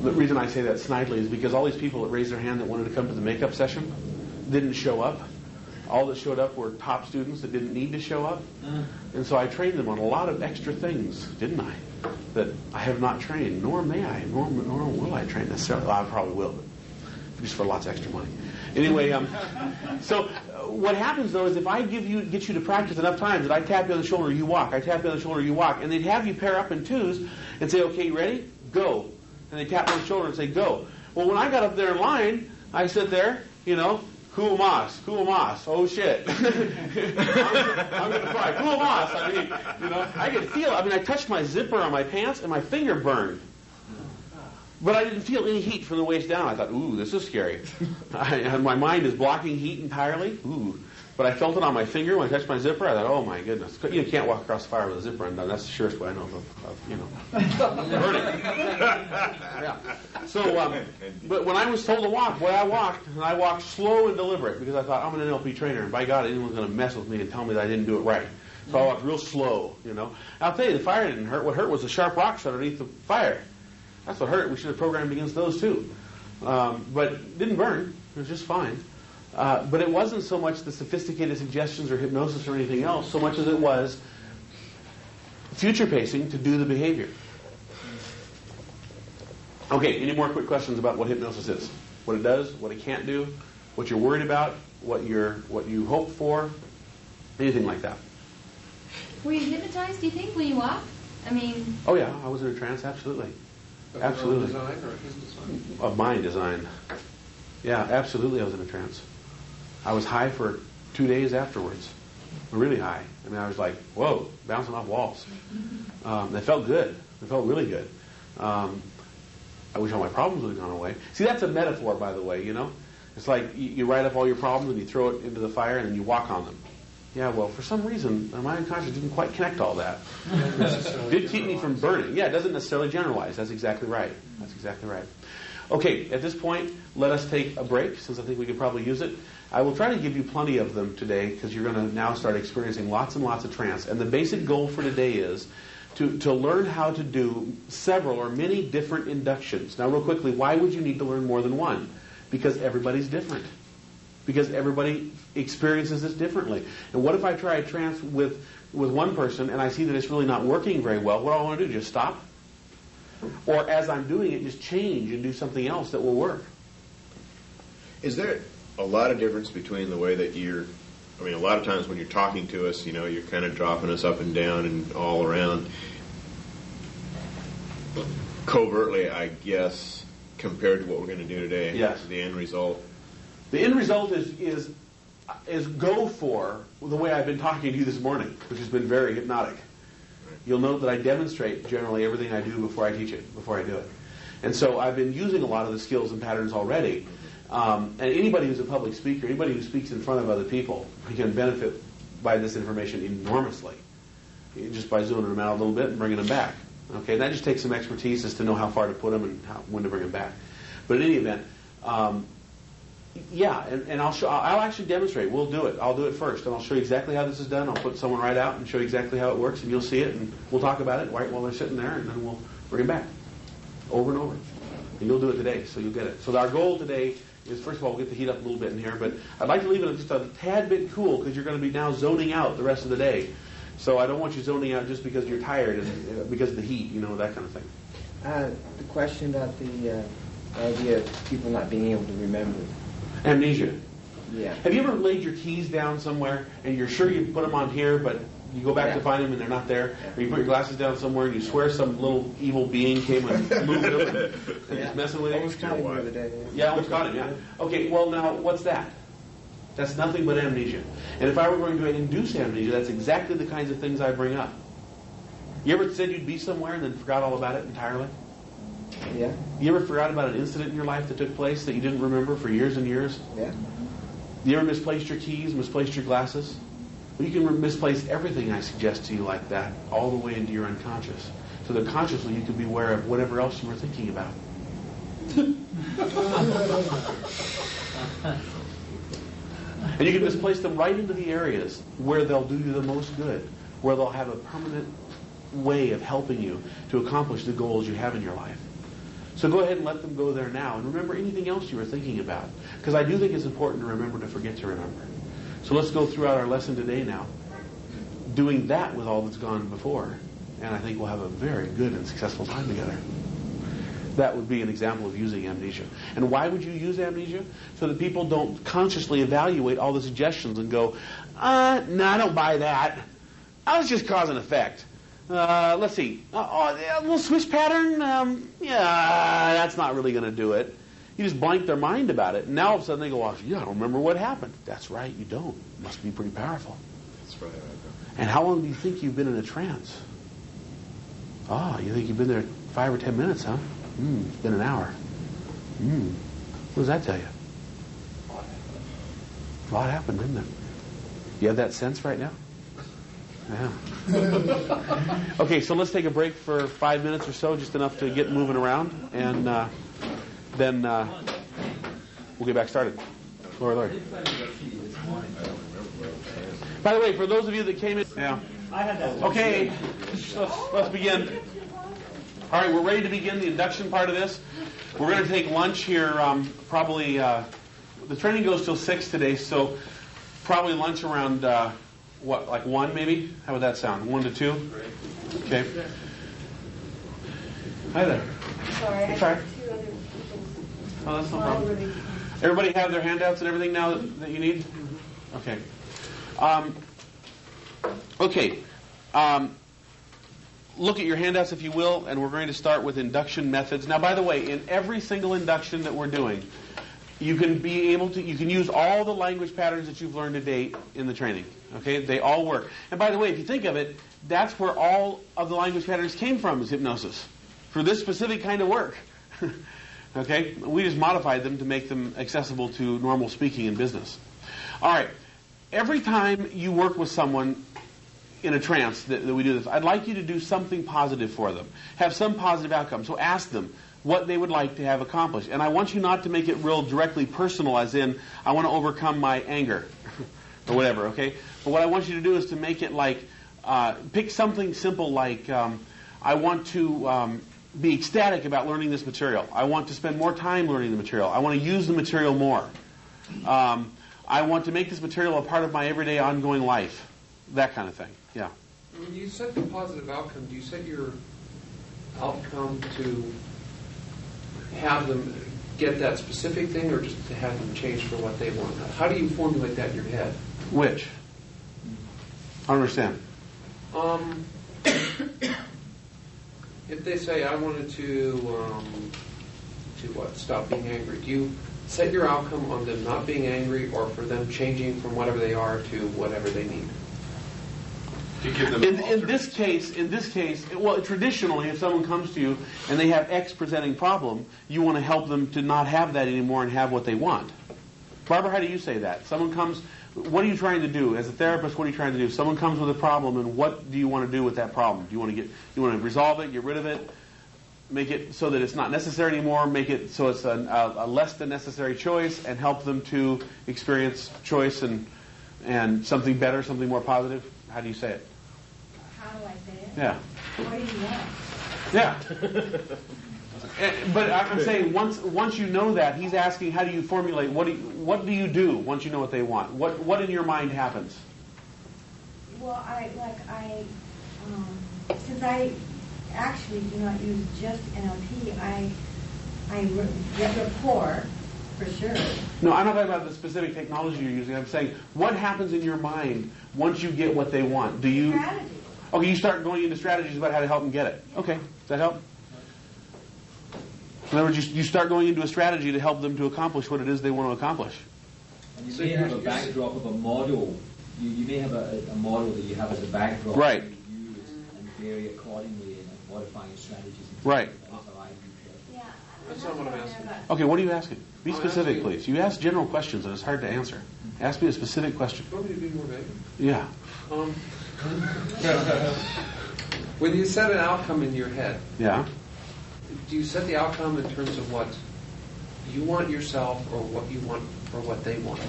Speaker 1: The reason I say that snidely is because all these people that raised their hand that wanted to come to the makeup session didn't show up. All that showed up were top students that didn't need to show up. And so I trained them on a lot of extra things, didn't I? That I have not trained, nor may I, nor will I train necessarily. Well, I probably will, but just for lots of extra money. Anyway, so what happens though is if I get you to practice enough times that I tap you on the shoulder, you walk, I tap you on the shoulder, you walk, and they'd have you pair up in twos and say, okay, you ready? Go. And they tap on the shoulder and say, go. Well, when I got up there in line, I sit there, cool moss, oh shit. I'm going to fry, cool moss. I could feel, I touched my zipper on my pants and my finger burned. But I didn't feel any heat from the waist down. I thought, ooh, this is scary. And my mind is blocking heat entirely. Ooh. But I felt it on my finger when I touched my zipper. I thought, oh my goodness. You can't walk across the fire with a zipper undone. That's the surest way I know of burning. Yeah. So, but when I was told to walk, the way I walked, and I walked slow and deliberate because I thought, I'm an NLP trainer, and by God, anyone's going to mess with me and tell me that I didn't do it right. So I walked real slow, I'll tell you, the fire didn't hurt. What hurt was the sharp rocks underneath the fire. That's what hurt. We should have programmed against those too. But it didn't burn. It was just fine. But it wasn't so much the sophisticated suggestions or hypnosis or anything else, so much as it was future pacing to do the behavior. Okay, any more quick questions about what hypnosis is? What it does, what it can't do, what you're worried about, what you hope for, anything like that?
Speaker 5: Were you hypnotized, do you think, when you walked? I mean...
Speaker 1: Oh, yeah, I was in a trance, absolutely. Absolutely.
Speaker 8: Of your own design or his design?
Speaker 1: Of my design. Yeah, absolutely I was in a trance. I was high for 2 days afterwards. Really high. I mean, I was like, whoa, bouncing off walls. It felt good. It felt really good. I wish all my problems would have gone away. See, that's a metaphor, by the way, you know? It's like you write up all your problems and you throw it into the fire and then you walk on them. Yeah, well, for some reason, my unconscious didn't quite connect all that. It did keep me from burning. Yeah, it doesn't necessarily generalize. That's exactly right. That's exactly right. Okay, at this point, let us take a break, since I think we could probably use it. I will try to give you plenty of them today, because you're going to now start experiencing lots and lots of trance. And the basic goal for today is to learn how to do several or many different inductions. Now, real quickly, why would you need to learn more than one? Because everybody's different. Because everybody experiences this differently. And what if I try a trance with one person and I see that it's really not working very well? What do I want to do? Just stop? Or as I'm doing it, just change and do something else that will work?
Speaker 2: Is there a lot of difference between the way that I mean, a lot of times when you're talking to us, you know, you're kind of dropping us up and down and all around. Covertly, I guess, compared to what we're going to do today.
Speaker 1: Yes.
Speaker 2: The end result.
Speaker 1: The end result is go for the way I've been talking to you this morning, which has been very hypnotic. You'll note that I demonstrate generally everything I do before I teach it, before I do it. And so I've been using a lot of the skills and patterns already. And anybody who's a public speaker, anybody who speaks in front of other people, can benefit by this information enormously, just by zooming them out a little bit and bringing them back. Okay, and that just takes some expertise as to know how far to put them and when to bring them back. But in any event, yeah, and I'll actually demonstrate. We'll do it. I'll do it first, and I'll show you exactly how this is done. I'll put someone right out and show you exactly how it works, and you'll see it, and we'll talk about it right while they're sitting there, and then we'll bring them back over and over. And you'll do it today, so you'll get it. So our goal today is, first of all, we'll get the heat up a little bit in here, but I'd like to leave it just a tad bit cool, because you're going to be now zoning out the rest of the day. So I don't want you zoning out just because you're tired and because of the heat, you know, that kind of thing.
Speaker 3: The question about the idea of people not being able to remember.
Speaker 1: Amnesia.
Speaker 3: Yeah.
Speaker 1: Have you ever laid your keys down somewhere and you're sure you put them on here, but you go back to find them and they're not there?
Speaker 3: Yeah.
Speaker 1: Or you put your glasses down somewhere and you swear some little evil being came and moved them and just messing with you?
Speaker 3: Almost caught him the other day.
Speaker 1: Yeah, almost caught him, yeah. Okay, well now, what's that? That's nothing but amnesia. And if I were going to induce amnesia, that's exactly the kinds of things I bring up. You ever said you'd be somewhere and then forgot all about it entirely?
Speaker 3: Yeah.
Speaker 1: You ever forgot about an incident in your life that took place that you didn't remember for years and years?
Speaker 3: Yeah.
Speaker 1: You ever misplaced your keys, misplaced your glasses? Well, you can misplace everything I suggest to you like that, all the way into your unconscious. So that consciously you can be aware of whatever else you were thinking about. And you can misplace them right into the areas where they'll do you the most good, where they'll have a permanent way of helping you to accomplish the goals you have in your life. So go ahead and let them go there now, and remember anything else you were thinking about. Because I do think it's important to remember to forget to remember. So let's go throughout our lesson today now, doing that with all that's gone before. And I think we'll have a very good and successful time together. That would be an example of using amnesia. And why would you use amnesia? So that people don't consciously evaluate all the suggestions and go, no, I don't buy that. I was just cause and effect. Let's see. A little switch pattern? Yeah, that's not really going to do it. You just blank their mind about it. And now all of a sudden they go, yeah, I don't remember what happened. That's right, you don't. It must be pretty powerful.
Speaker 2: That's right.
Speaker 1: And how long do you think you've been in a trance? You think you've been there 5 or 10 minutes, huh? It's been an hour. What does that tell you? A lot happened, didn't it? You have that sense right now? Yeah. Okay, so let's take a break for 5 minutes or so, just enough to get moving around, and then we'll get back started. Lord. By the way, for those of you that came in, okay, let's begin. All right, we're ready to begin the induction part of this. We're going to take lunch here. Probably the training goes till 6 today, so probably lunch around like 1 maybe. How would that sound? 1 to 2. Okay. Hi there.
Speaker 9: Sorry, I
Speaker 1: Sorry.
Speaker 9: got 2 other people.
Speaker 1: Oh, that's no problem. Everybody have their handouts and everything now that you need? Okay. Okay. Look at your handouts, if you will, and we're going to start with induction methods. Now, by the way, in every single induction that we're doing, you can use all the language patterns that you've learned to date in the training. Okay, they all work. And by the way, if you think of it, that's where all of the language patterns came from, is hypnosis, for this specific kind of work. Okay, we just modified them to make them accessible to normal speaking in business. All right, every time you work with someone in a trance that we do this, I'd like you to do something positive for them. Have some positive outcome. So ask them what they would like to have accomplished. And I want you not to make it real directly personal, as in, I want to overcome my anger, or whatever, okay? But what I want you to do is to make it like, pick something simple like, I want to be ecstatic about learning this material. I want to spend more time learning the material. I want to use the material more. I want to make this material a part of my everyday ongoing life. That kind of thing, yeah.
Speaker 8: When you set the positive outcome, do you set your outcome to have them get that specific thing, or just to have them change for what they want? How do you formulate that in your head?
Speaker 1: Which? I don't understand.
Speaker 8: If they say, I wanted to stop being angry, do you set your outcome on them not being angry, or for them changing from whatever they are to whatever they need?
Speaker 2: You give them
Speaker 1: in this case, well, traditionally, if someone comes to you and they have X presenting problem, you want to help them to not have that anymore and have what they want. Barbara, how do you say that? Someone comes, what are you trying to do? As a therapist, what are you trying to do? Someone comes with a problem, and what do you want to do with that problem? Do you want to resolve it, get rid of it, make it so that it's not necessary anymore, make it so it's a less than necessary choice, and help them to experience choice and something better, something more positive? How do you say it?
Speaker 5: How do I say it?
Speaker 1: Yeah.
Speaker 5: What do you want?
Speaker 1: Yeah. But I'm saying once you know that, he's asking, how do you formulate? What do you do once you know what they want? What in your mind happens?
Speaker 9: Well, since I actually do not use just NLP, I get rapport for sure.
Speaker 1: No, I'm not talking about the specific technology you're using. I'm saying, what happens in your mind once you get what they want? Do you?
Speaker 9: Strategy.
Speaker 1: Okay, you start going into strategies about how to help them get it. Okay, does that help? In other words, you start going into a strategy to help them to accomplish what it is they want to accomplish.
Speaker 10: And you may have a backdrop of a model. You may have a model that you have as a backdrop.
Speaker 1: Right.
Speaker 10: That you use and vary accordingly and modify your strategies.
Speaker 1: Right.
Speaker 10: That's how I do it.
Speaker 5: Yeah.
Speaker 8: That's not what I'm asking.
Speaker 1: Okay, what are you asking? Be
Speaker 8: I'm
Speaker 1: specific,
Speaker 8: asking-
Speaker 1: please. You ask general questions, and it's hard to answer. Ask me a specific question.
Speaker 8: You want me to be more vague?
Speaker 1: Yeah.
Speaker 8: When you set an outcome in your head,
Speaker 1: Yeah.
Speaker 8: do you set the outcome in terms of what you want yourself, or what you want for what they want?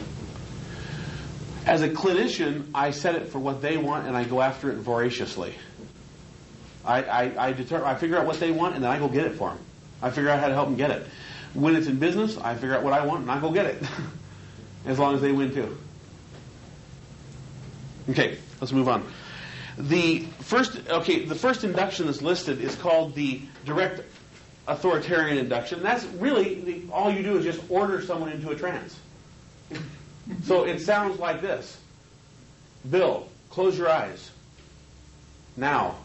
Speaker 1: As a clinician, I set it for what they want, and I go after it voraciously. I figure out what they want, and then I go get it for them. I figure out how to help them get it. When it's in business, I figure out what I want, and I go get it. As long as they win too. Okay, let's move on. The first induction that's listed is called the direct authoritarian induction. That's really all you do is just order someone into a trance. So it sounds like this. Bill, close your eyes. Now.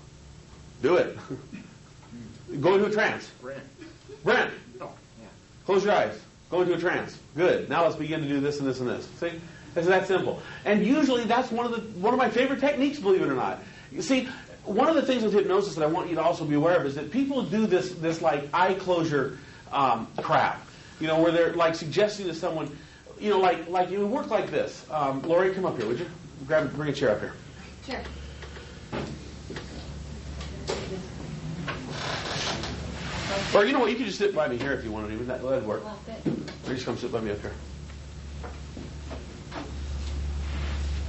Speaker 1: Do it. Go into a trance. Brent. Close your eyes. Go into a trance. Good. Now let's begin to do this and this and this. See? It's that simple. And usually that's one of my favorite techniques, believe it or not. You see, one of the things with hypnosis that I want you to also be aware of is that people do this like eye closure crap. Where they're like suggesting to someone, like it would work like this. Lori, come up here, would you? Bring a chair up here.
Speaker 5: Sure.
Speaker 1: Or you know what? You could just sit by me here if you want to do that. That'd work.
Speaker 5: Well, fit.
Speaker 1: Or just come sit by me up here.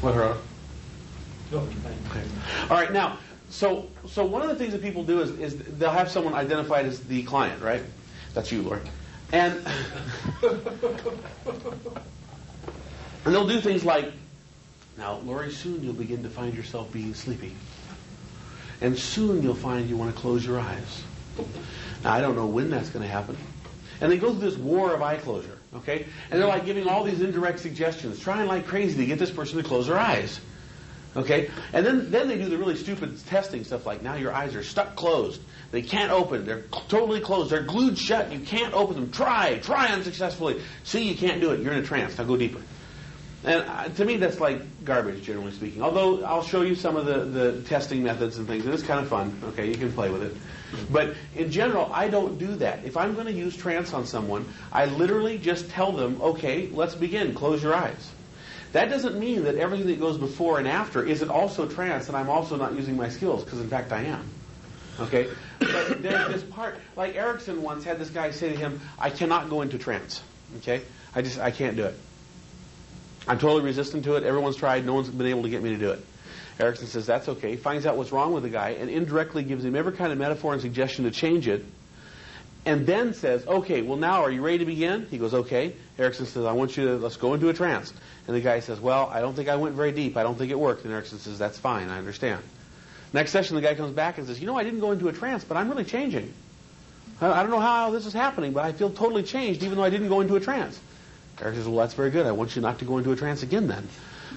Speaker 1: What, Gerardo?
Speaker 4: No,
Speaker 1: Okay. All right. Now, so one of the things that people do is they'll have someone identified as the client, right? That's you, Lori. And they'll do things like, now, Lori, soon you'll begin to find yourself being sleepy. And soon you'll find you want to close your eyes. Now, I don't know when that's going to happen. And they go through this war of eye closure, okay? And they're like giving all these indirect suggestions, trying like crazy to get this person to close their eyes. Okay? And then they do the really stupid testing stuff like, now your eyes are stuck closed. They can't open. They're totally closed. They're glued shut. You can't open them. Try unsuccessfully. See, you can't do it. You're in a trance. Now go deeper. And to me, that's like garbage, generally speaking. Although I'll show you some of the testing methods and things. It is kind of fun. Okay, you can play with it. But in general, I don't do that. If I'm going to use trance on someone, I literally just tell them, okay, let's begin. Close your eyes. That doesn't mean that everything that goes before and after isn't also trance and I'm also not using my skills, because in fact I am. Okay? But there's this part, like Erickson once had this guy say to him, I cannot go into trance. Okay? I can't do it. I'm totally resistant to it. Everyone's tried. No one's been able to get me to do it. Erickson says, that's okay. Finds out what's wrong with the guy and indirectly gives him every kind of metaphor and suggestion to change it. And then says, okay, well now are you ready to begin? He goes, okay. Erickson says, let's go into a trance. And the guy says, well, I don't think I went very deep. I don't think it worked. And Erickson says, that's fine. I understand. Next session, the guy comes back and says, I didn't go into a trance, but I'm really changing. I don't know how this is happening, but I feel totally changed even though I didn't go into a trance. Erickson says, well, that's very good. I want you not to go into a trance again then.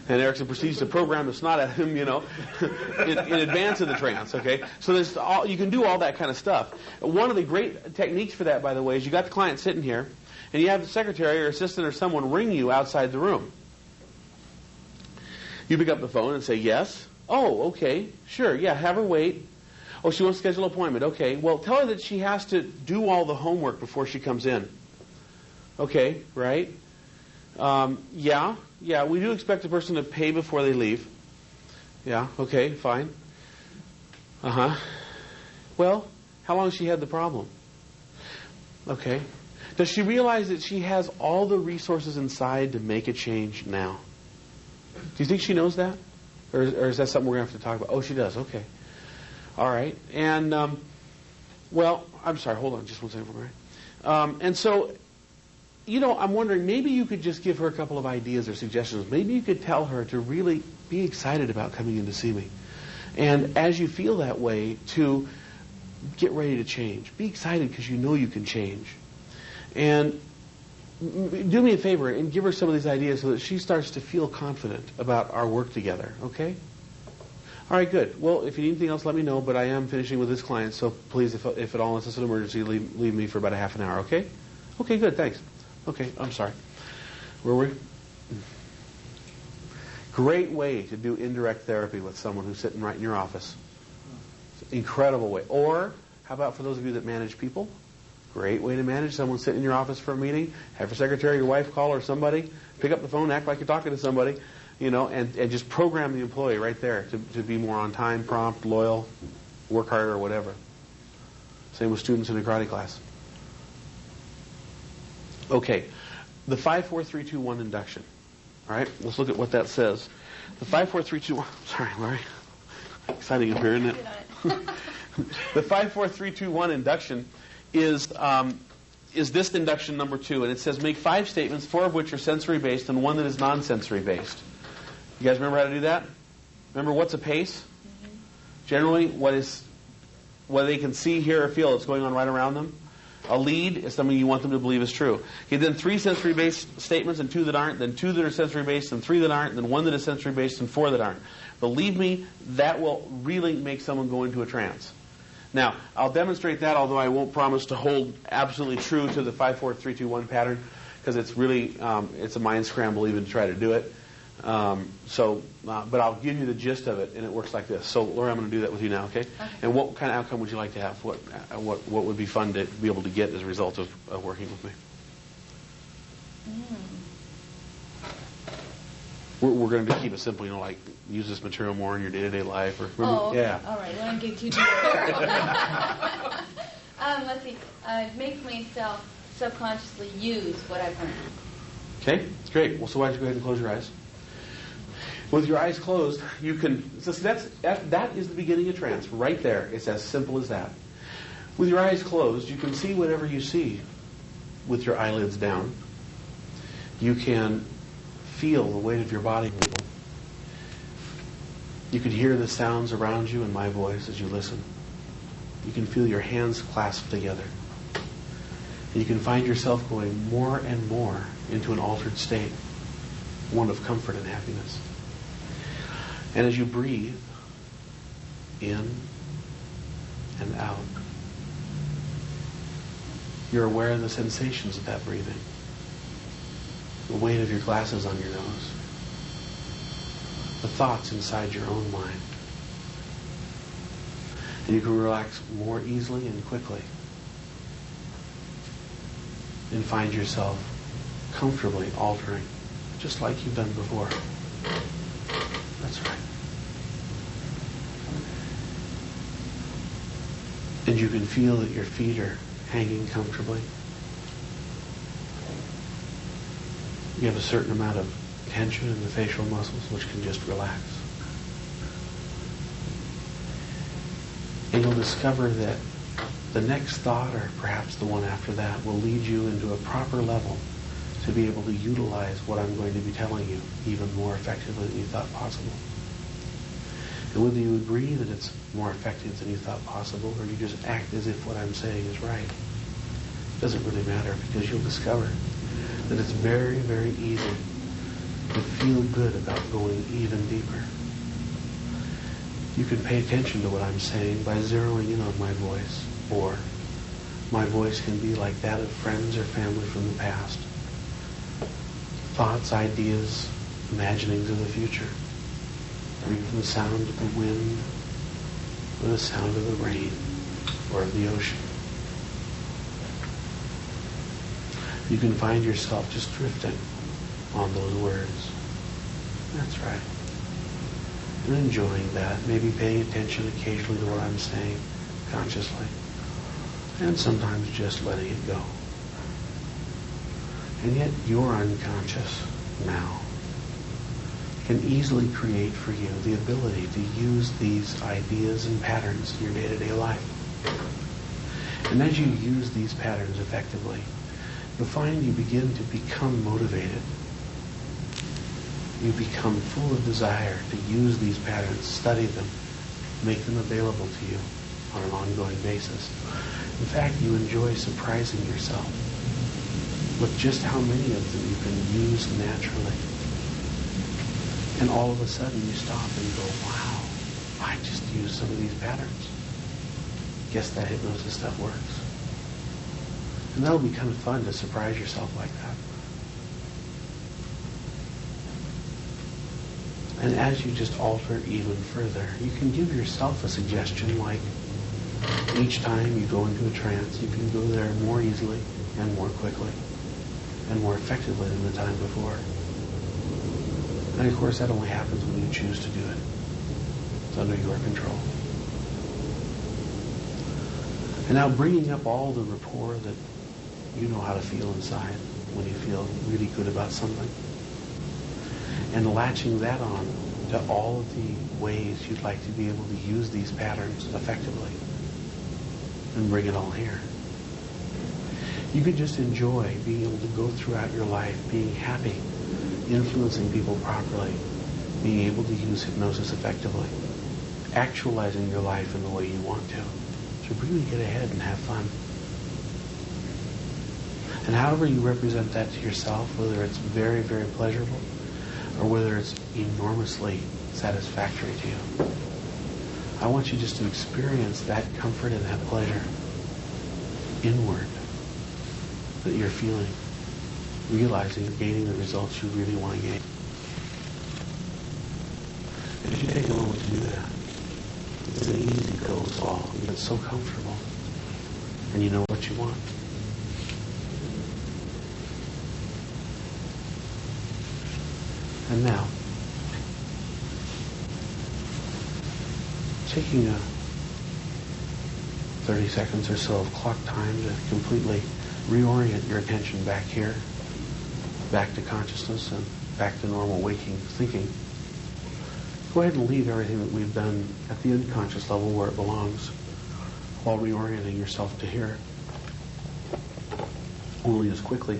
Speaker 1: And Erickson proceeds to program the snot at him, in advance of the trance, okay? So you can do all that kind of stuff. One of the great techniques for that, by the way, is you got the client sitting here, and you have the secretary or assistant or someone ring you outside the room. You pick up the phone and say, yes. Oh, okay, sure, yeah, have her wait. Oh, she wants to schedule an appointment. Okay, well, tell her that she has to do all the homework before she comes in. Okay, right? Yeah, we do expect the person to pay before they leave. Yeah, okay, fine. Well, how long has she had the problem? Okay. Does she realize that she has all the resources inside to make a change now? Do you think she knows that? Or is that something we're going to have to talk about? Oh, she does, okay. All right. And, well, I'm sorry, hold on just one second for me. And so, I'm wondering, maybe you could just give her a couple of ideas or suggestions. Maybe you could tell her to really be excited about coming in to see me. And as you feel that way, to get ready to change. Be excited because you know you can change. And do me a favor and give her some of these ideas so that she starts to feel confident about our work together, okay? All right, good. Well, if you need anything else, let me know, but I am finishing with this client, so please, if at all it's an emergency, leave me for about a half an hour, okay? Okay, good, thanks. Okay, I'm sorry. Where were we? Great way to do indirect therapy with someone who's sitting right in your office. Incredible way. Or, how about for those of you that manage people? Great way to manage someone sitting in your office for a meeting. Have your secretary, your wife call or somebody. Pick up the phone, act like you're talking to somebody, and just program the employee right there to be more on time, prompt, loyal, work harder, or whatever. Same with students in a karate class. Okay, the 5-4-3-2-1 induction. All right, let's look at what that says. The 5-4-3-2-1. Sorry, Larry. Exciting up here, isn't it? The 5-4-3-2-1 induction is this induction number 2, and it says make 5 statements, 4 of which are sensory based and 1 that is non-sensory based. You guys remember how to do that? Remember what's a pace? Mm-hmm. Generally, what they can see, hear, or feel that's going on right around them. A lead is something you want them to believe is true. Okay, then 3 sensory-based statements and 2 that aren't, then 2 that are sensory-based and 3 that aren't, then 1 that is sensory-based and 4 that aren't. Believe me, that will really make someone go into a trance. Now, I'll demonstrate that, although I won't promise to hold absolutely true to the 5-4-3-2-1 pattern, because it's really, it's a mind scramble even to try to do it. But I'll give you the gist of it, and it works like this. So, Laura, I'm going to do that with you now, okay? And what kind of outcome would you like to have? What would be fun to be able to get as a result of working with me? We're going to keep it simple, like use this material more in your day-to-day life. Or remember,
Speaker 5: okay.
Speaker 1: Yeah.
Speaker 5: All right. Well, I don't get too deep. Let's see. Make myself subconsciously use what I've learned.
Speaker 1: Okay, that's great. Well, so why don't you go ahead and close your eyes? With your eyes closed, you can. So that is the beginning of trance, right there. It's as simple as that. With your eyes closed, you can see whatever you see. With your eyelids down, you can feel the weight of your body move. You can hear the sounds around you and my voice as you listen. You can feel your hands clasped together. And you can find yourself going more and more into an altered state, one of comfort and happiness. And as you breathe in and out, you're aware of the sensations of that breathing. The weight of your glasses on your nose. The thoughts inside your own mind. And you can relax more easily and quickly. And find yourself comfortably altering, just like you've done before. That's right. And you can feel that your feet are hanging comfortably. You have a certain amount of tension in the facial muscles, which can just relax. And you'll discover that the next thought, or perhaps the one after that, will lead you into a proper level to be able to utilize what I'm going to be telling you even more effectively than you thought possible. And whether you agree that it's more effective than you thought possible, or you just act as if what I'm saying is right, doesn't really matter, because you'll discover that it's very, very easy to feel good about going even deeper. You can pay attention to what I'm saying by zeroing in on my voice, or my voice can be like that of friends or family from the past. Thoughts, ideas, imaginings of the future, or even the sound of the wind, or the sound of the rain, or of the ocean. You can find yourself just drifting on those words. That's right. And enjoying that, maybe paying attention occasionally to what I'm saying consciously, and sometimes just letting it go. And yet you're unconscious now can easily create for you the ability to use these ideas and patterns in your day-to-day life. And as you use these patterns effectively, you'll find you begin to become motivated. You become full of desire to use these patterns, study them, make them available to you on an ongoing basis. In fact, you enjoy surprising yourself with just how many of them you can use naturally. And all of a sudden you stop and go, wow, I just used some of these patterns. Guess that hypnosis stuff works. And that'll be kind of fun to surprise yourself like that. And as you just alter even further, you can give yourself a suggestion like each time you go into a trance, you can go there more easily and more quickly and more effectively than the time before. And of course, that only happens when you choose to do it. It's under your control. And now bringing up all the rapport that you know how to feel inside when you feel really good about something, and latching that on to all of the ways you'd like to be able to use these patterns effectively and bring it all here. You could just enjoy being able to go throughout your life being happy, influencing people properly, being able to use hypnosis effectively, actualizing your life in the way you want to really get ahead and have fun. And however you represent that to yourself, whether it's very, very pleasurable or whether it's enormously satisfactory to you, I want you just to experience that comfort and that pleasure inward that you're feeling, realizing you're gaining the results you really want to gain. And if you take a moment to do that, it's an easy pill to swallow. You get so comfortable, and you know what you want. And now, taking a 30 seconds or so of clock time to completely reorient your attention back here, back to consciousness and back to normal waking thinking. Go ahead and leave everything that we've done at the unconscious level where it belongs, while reorienting yourself to here. Only as quickly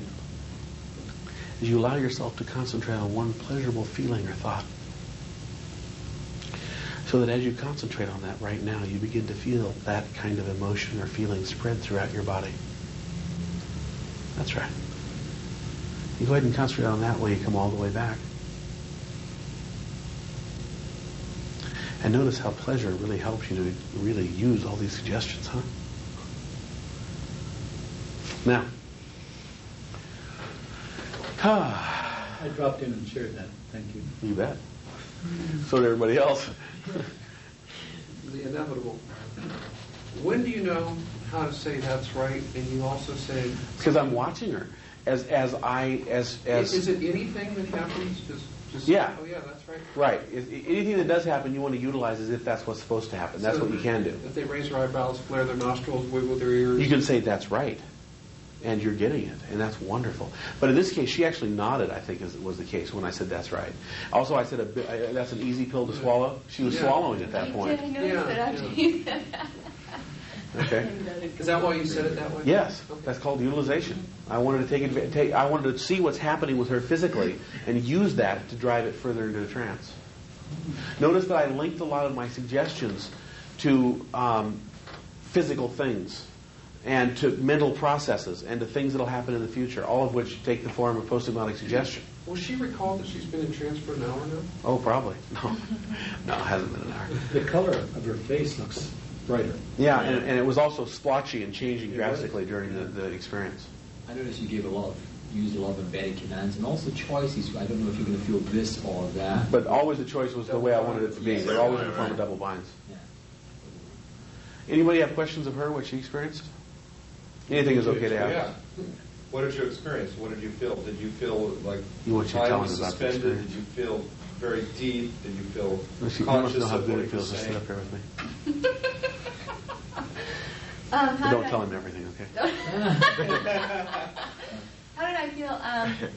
Speaker 1: as you allow yourself to concentrate on one pleasurable feeling or thought. So that as you concentrate on that right now, you begin to feel that kind of emotion or feeling spread throughout your body. That's right. You go ahead and concentrate on that while you come all the way back. And notice how pleasure really helps you to really use all these suggestions, huh? Now,
Speaker 4: I dropped in and shared that. Thank you.
Speaker 1: You bet. So did everybody else.
Speaker 8: The inevitable. When do you know how to say that's right, and you also say...
Speaker 1: Because I'm watching her. As
Speaker 8: Is it anything that happens? Just
Speaker 1: Yeah.
Speaker 8: Oh, yeah, that's right.
Speaker 1: Right. Anything that does happen, you want to utilize as if that's what's supposed to happen. That's
Speaker 8: So
Speaker 1: what you can do.
Speaker 8: If they raise their eyebrows, flare their nostrils, wiggle their ears...
Speaker 1: You can say that's right. And you're getting it. And that's wonderful. But in this case, she actually nodded, I think, was the case when I said that's right. Also, I said that's an easy pill to swallow. She was swallowing at that point.
Speaker 5: I noticed that after you said that.
Speaker 1: Okay.
Speaker 8: Is that why you said it that way?
Speaker 1: Yes,
Speaker 8: Okay.
Speaker 1: that's called utilization. I wanted to I wanted to see what's happening with her physically and use that to drive it further into the trance. Notice that I linked a lot of my suggestions to physical things and to mental processes and to things that will happen in the future, all of which take the form of post-hypnotic suggestion.
Speaker 8: Will she recall that she's been in trance for an hour now?
Speaker 1: Oh, probably. No, it hasn't been an hour.
Speaker 4: The color of her face looks brighter.
Speaker 1: Yeah, and it was also splotchy and changing drastically during the experience.
Speaker 10: I noticed you used a lot of embedded commands and also choices. I don't know if you're going to feel this or that.
Speaker 1: But always the choice was the way I wanted it to be. They're always in the form of double binds.
Speaker 10: Yeah.
Speaker 1: Anybody have questions of her, what she experienced? Anything is okay to ask.
Speaker 7: Yeah. What did you experience? What did you feel? Did you feel like
Speaker 1: You want you to
Speaker 7: time
Speaker 1: tell
Speaker 7: was
Speaker 1: us about the
Speaker 7: suspended?
Speaker 1: experience.
Speaker 7: Did you feel very deep? Did you feel
Speaker 1: You must
Speaker 7: conscious
Speaker 1: know how
Speaker 7: of
Speaker 1: good
Speaker 7: what
Speaker 1: it
Speaker 7: you're
Speaker 1: feels to sit
Speaker 7: saying?
Speaker 1: up here with me.
Speaker 5: How
Speaker 1: But don't
Speaker 5: did
Speaker 1: tell
Speaker 5: I-
Speaker 1: him everything, okay?
Speaker 5: How did I feel?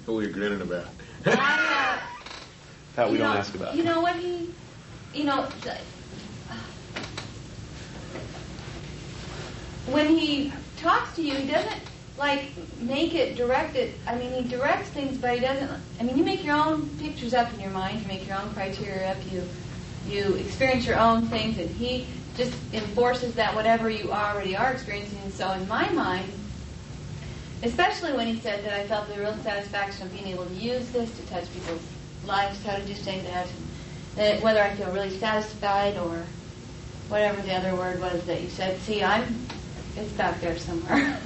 Speaker 2: What were you grinning about?
Speaker 1: That we
Speaker 5: You
Speaker 1: don't
Speaker 5: know-
Speaker 1: ask about.
Speaker 5: You know what when he talks to you, he doesn't like make it direct it. I mean, he directs things, but he doesn't. I mean, you make your own pictures up in your mind. You make your own criteria up. You experience your own things, and he just enforces that whatever you already are experiencing. And so, in my mind, especially when he said that I felt the real satisfaction of being able to use this to touch people's lives, how to do things that whether I feel really satisfied or whatever the other word was that you said. See, it's back there somewhere.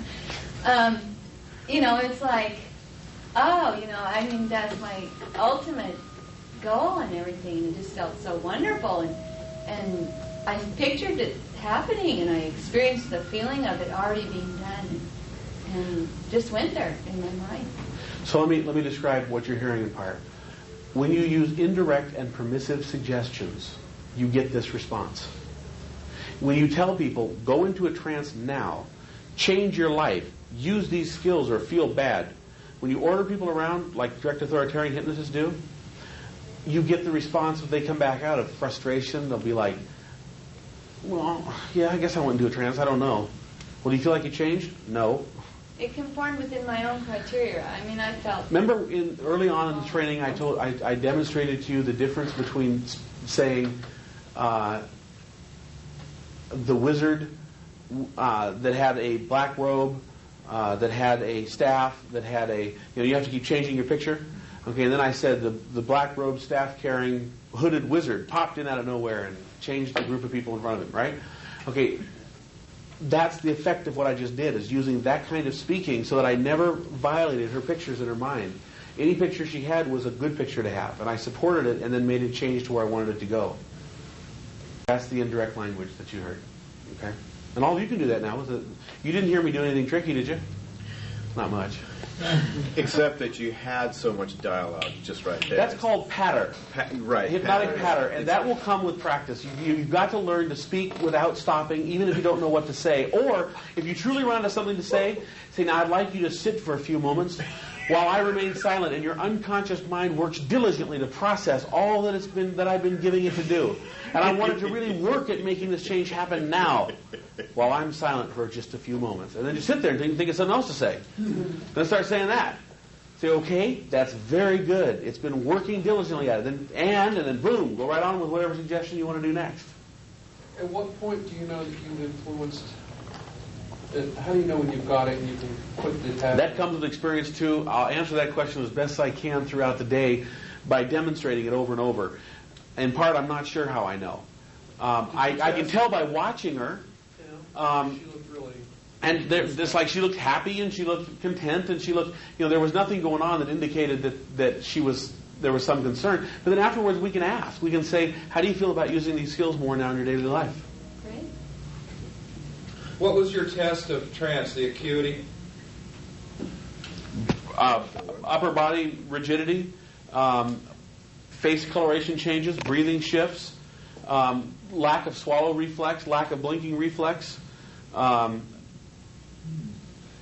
Speaker 5: It's like, I mean, that's my ultimate goal and everything. And it just felt so wonderful. And I pictured it happening, and I experienced the feeling of it already being done, and just went there in my mind.
Speaker 1: So let me describe what you're hearing in part. When you use indirect and permissive suggestions, you get this response. When you tell people, go into a trance now, change your life, use these skills or feel bad, when you order people around, like direct authoritarian hypnotists do, you get the response if they come back out of frustration. They'll be like, well, yeah, I guess I went into a trance. I don't know. Well, do you feel like you changed? No.
Speaker 5: It conformed within my own criteria. I mean, I felt...
Speaker 1: Remember early on in the training I demonstrated to you the difference between saying the wizard that had a black robe, that had a staff, that had you have to keep changing your picture. Okay, and then I said the black robe, staff carrying, hooded wizard popped in out of nowhere and changed the group of people in front of him, right? Okay, that's the effect of what I just did, is using that kind of speaking so that I never violated her pictures in her mind. Any picture she had was a good picture to have, and I supported it and then made it change to where I wanted it to go. That's the indirect language that you heard. Okay? And all of you can do that now. You didn't hear me do anything tricky, did you? Not much.
Speaker 2: Except that you had so much dialogue just right there.
Speaker 1: That's called patter.
Speaker 2: Right.
Speaker 1: Hypnotic patter. And that will come with practice. You've got to learn to speak without stopping, even if you don't know what to say. Or, if you truly run out of something to say, now I'd like you to sit for a few moments while I remain silent and your unconscious mind works diligently to process all that I've been giving it to do. And I want it to really work at making this change happen now, while I'm silent for just a few moments. And then just sit there and think of something else to say. Then start saying that. Say, okay, that's very good. It's been working diligently at it. And then boom, go right on with whatever suggestion you want to do next.
Speaker 8: At what point do you know that you've influenced? How do you know when you've got it and you can put the task?
Speaker 1: That comes with experience too. I'll answer that question as best I can throughout the day by demonstrating it over and over. In part, I'm not sure how I know. I can tell by watching her.
Speaker 8: Yeah, she looked really...
Speaker 1: And it's like she looked happy and she looked content and she looked, there was nothing going on that indicated that there was some concern. But then afterwards we can ask. We can say, how do you feel about using these skills more now in your daily life?
Speaker 5: Great.
Speaker 7: What was your test of trance, the acuity?
Speaker 1: Upper body rigidity, face coloration changes, breathing shifts, lack of swallow reflex, lack of blinking reflex.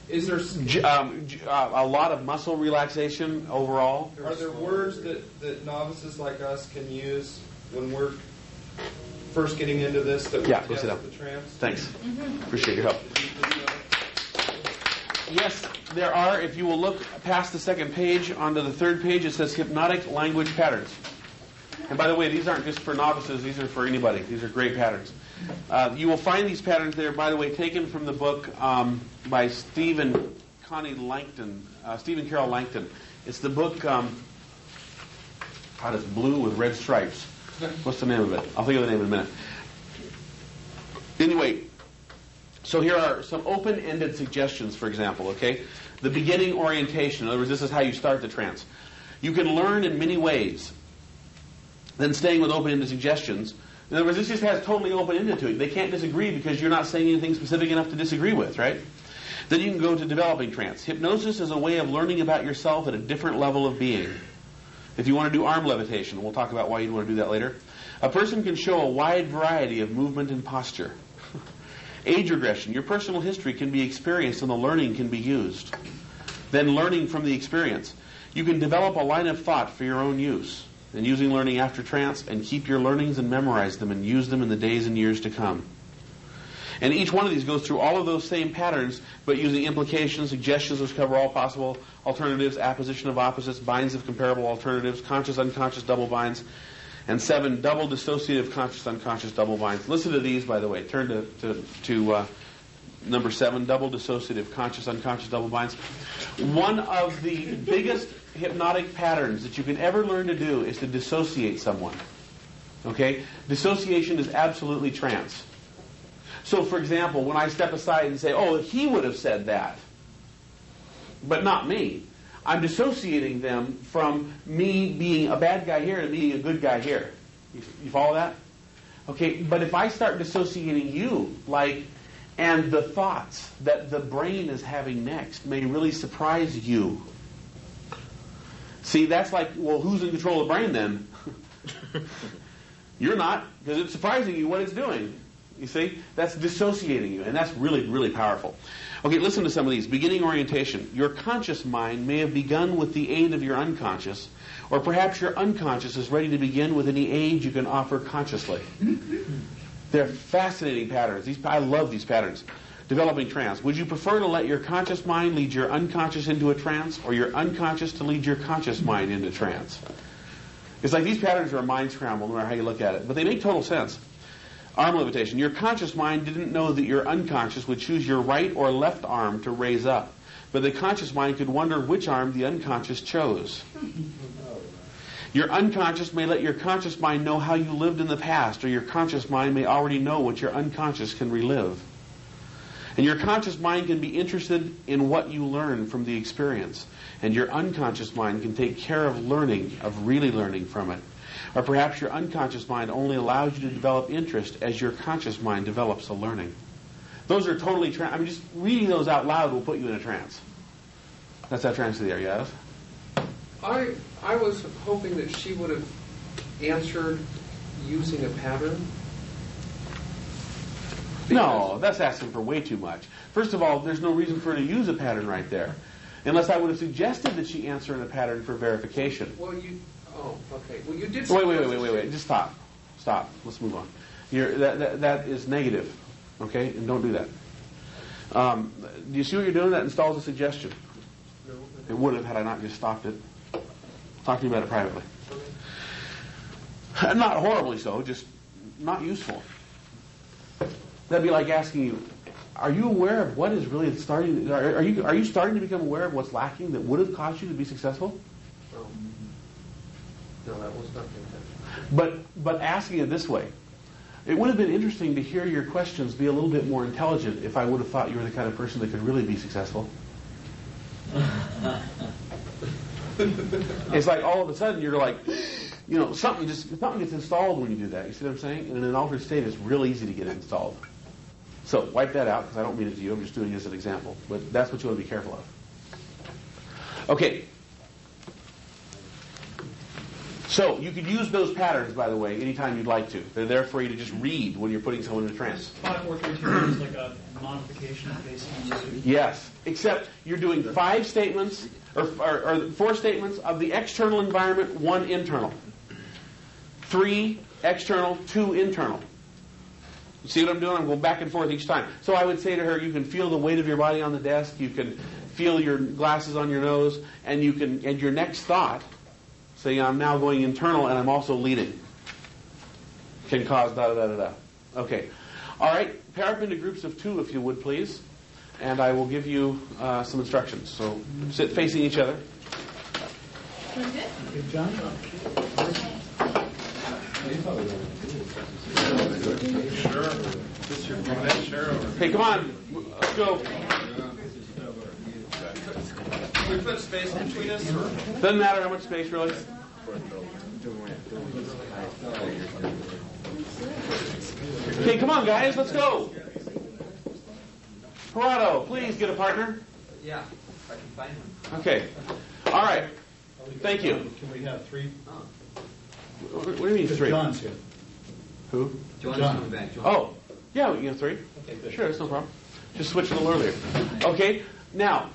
Speaker 7: Is there
Speaker 1: a lot of muscle relaxation overall?
Speaker 7: Are there words that novices like us can use when we're first getting into this that we
Speaker 1: go sit down.
Speaker 7: the trance?
Speaker 1: Thanks. Appreciate your help. Yes, there are. If you will look past the second page onto the third page, it says hypnotic language patterns. And by the way, these aren't just for novices. These are for anybody. These are great patterns. You will find these patterns there, by the way, taken from the book by Stephen Carroll Langton. It's the book, it's blue with red stripes. What's the name of it? I'll think of the name in a minute. Anyway, so here are some open-ended suggestions, for example, okay? The beginning orientation. In other words, this is how you start the trance. You can learn in many ways. Then staying with open-ended suggestions. In other words, this just has totally open-ended to it. They can't disagree because you're not saying anything specific enough to disagree with, right? Then you can go to developing trance. Hypnosis is a way of learning about yourself at a different level of being. If you want to do arm levitation, we'll talk about why you'd want to do that later. A person can show a wide variety of movement and posture. Age regression. Your personal history can be experienced and the learning can be used. Then learning from the experience. You can develop a line of thought for your own use. And using learning after trance, and keep your learnings and memorize them and use them in the days and years to come. And each one of these goes through all of those same patterns, but using implications, suggestions which cover all possible alternatives, apposition of opposites, binds of comparable alternatives, conscious, unconscious double binds, and 7 double dissociative conscious, unconscious double binds. Listen to these, by the way. Turn to number 7, double dissociative conscious, unconscious double binds. One of the biggest hypnotic patterns that you can ever learn to do is to dissociate someone. Okay? Dissociation is absolutely trance. So, for example, when I step aside and say, oh, he would have said that, but not me, I'm dissociating them from me being a bad guy here to being a good guy here. You follow that? Okay, but if I start dissociating you, and the thoughts that the brain is having next may really surprise you. See, that's like, well, who's in control of the brain then? You're not, because it's surprising you what it's doing. You see? That's dissociating you, and that's really, really powerful. Okay, listen to some of these. Beginning orientation. Your conscious mind may have begun with the aid of your unconscious, or perhaps your unconscious is ready to begin with any aid you can offer consciously. They're fascinating patterns. I love these patterns. Developing trance. Would you prefer to let your conscious mind lead your unconscious into a trance, or your unconscious to lead your conscious mind into trance? It's like these patterns are a mind scramble, no matter how you look at it. But they make total sense. Arm levitation. Your conscious mind didn't know that your unconscious would choose your right or left arm to raise up. But the conscious mind could wonder which arm the unconscious chose. Your unconscious may let your conscious mind know how you lived in the past, or your conscious mind may already know what your unconscious can relive. And your conscious mind can be interested in what you learn from the experience. And your unconscious mind can take care of learning, of really learning from it. Or perhaps your unconscious mind only allows you to develop interest as your conscious mind develops a learning. Those are totally, just reading those out loud will put you in a trance. That's that trance there, yes?
Speaker 8: I was hoping that she would have answered using a pattern.
Speaker 1: No, that's asking for way too much. First of all, there's no reason for her to use a pattern right there. Unless I would have suggested that she answer in a pattern for verification.
Speaker 8: Well, okay. Well, you did...
Speaker 1: Wait. Just stop. Let's move on. That is negative. Okay? And don't do that. Do you see what you're doing? That installs a suggestion.
Speaker 8: No.
Speaker 1: It would have had I not just stopped it. Talk to you about it privately. Okay. Not horribly so, just not useful. That'd be like asking you, are you aware of what is really starting? Are you starting to become aware of what's lacking that would have caused you to be successful?
Speaker 8: No, that was not the intention.
Speaker 1: But asking it this way, It would have been interesting to hear your questions be a little bit more intelligent if I would have thought you were the kind of person that could really be successful. It's like all of a sudden you're like, something gets installed when you do that. You see what I'm saying? And in an altered state, it's real easy to get it installed. So wipe that out, because I don't mean it to you. I'm just doing it as an example. But that's what you want to be careful of. Okay. So you could use those patterns, by the way, anytime you'd like to. They're there for you to just read when you're putting someone in a trance.
Speaker 11: 5, 4, 3, 2 is like a modification of basic.
Speaker 1: Yes, except you're doing 5 statements, or 4 statements of the external environment, 1 internal. 3 external, 2 internal. See what I'm doing? I'm going back and forth each time. So I would say to her, you can feel the weight of your body on the desk, you can feel your glasses on your nose, and your next thought, say, I'm now going internal and I'm also leading, can cause da-da-da-da-da. Okay. All right. Pair up into groups of 2, if you would, please. And I will give you some instructions. So sit facing each other.
Speaker 4: Okay, John?
Speaker 1: Hey, come on. Let's go.
Speaker 7: Can we put space between us? Or?
Speaker 1: Doesn't matter how much space, really. Okay, come on, guys. Let's go. Parado, please get a partner.
Speaker 6: Yeah, if I can find him.
Speaker 1: Okay. All right. Thank you.
Speaker 4: Can we have 3?
Speaker 1: What do you mean 3?
Speaker 4: John's here.
Speaker 1: Who?
Speaker 6: John's
Speaker 4: John.
Speaker 6: coming back. John.
Speaker 1: Oh, yeah, we can have 3.
Speaker 4: Okay, good.
Speaker 1: Sure, that's no problem. Just switch a little earlier. Okay, now,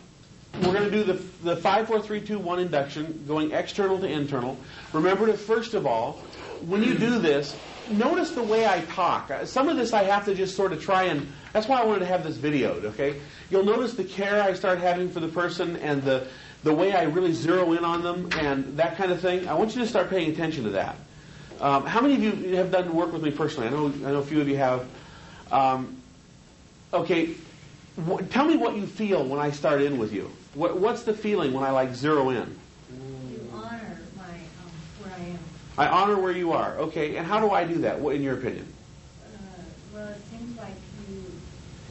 Speaker 1: we're going to do the 5, 4, 3, 2, 1 induction, going external to internal. Remember to, first of all, when you do this, notice the way I talk. Some of this I have to just sort of try and, that's why I wanted to have this videoed, okay? You'll notice the care I start having for the person and the way I really zero in on them and that kind of thing. I want you to start paying attention to that. How many of you have done work with me personally? I know a few of you have. Okay, tell me what you feel when I start in with you. What's the feeling when I zero in?
Speaker 9: You honor where I am.
Speaker 1: I honor where you are. Okay, and how do I do that? What, in your opinion?
Speaker 9: Well, it seems like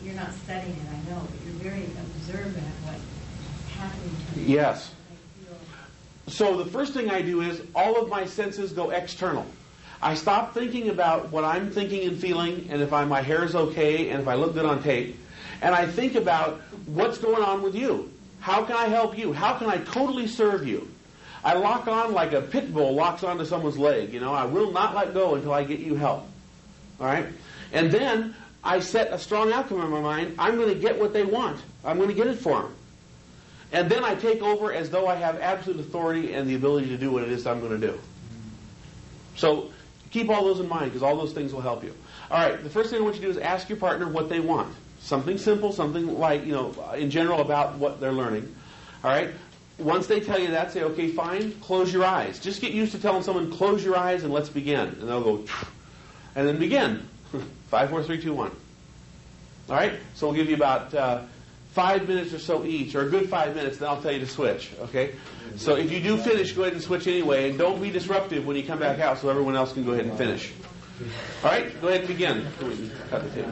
Speaker 9: you're not studying it, I know, but you're very observant of what's happening to me.
Speaker 1: Yes. So the first thing I do is all of my senses go external. I stop thinking about what I'm thinking and feeling, and if my hair's okay, and if I look good on tape, and I think about what's going on with you. How can I help you? How can I totally serve you? I lock on like a pit bull locks onto someone's leg. I will not let go until I get you help. All right? And then I set a strong outcome in my mind. I'm going to get what they want. I'm going to get it for them. And then I take over as though I have absolute authority and the ability to do what it is I'm going to do. So keep all those in mind, because all those things will help you. All right, the first thing I want you to do is ask your partner what they want. Something simple, something like, in general about what they're learning. All right? Once they tell you that, say, okay, fine, close your eyes. Just get used to telling someone, close your eyes and let's begin. And they'll go, and then begin. 5, 4, 3, 2, 1. All right? So we'll give you about 5 minutes or so each, or a good 5 minutes, then I'll tell you to switch, okay? So if you do finish, go ahead and switch anyway, and don't be disruptive when you come back out so everyone else can go ahead and finish. All right? Go ahead and begin. Cut the tape.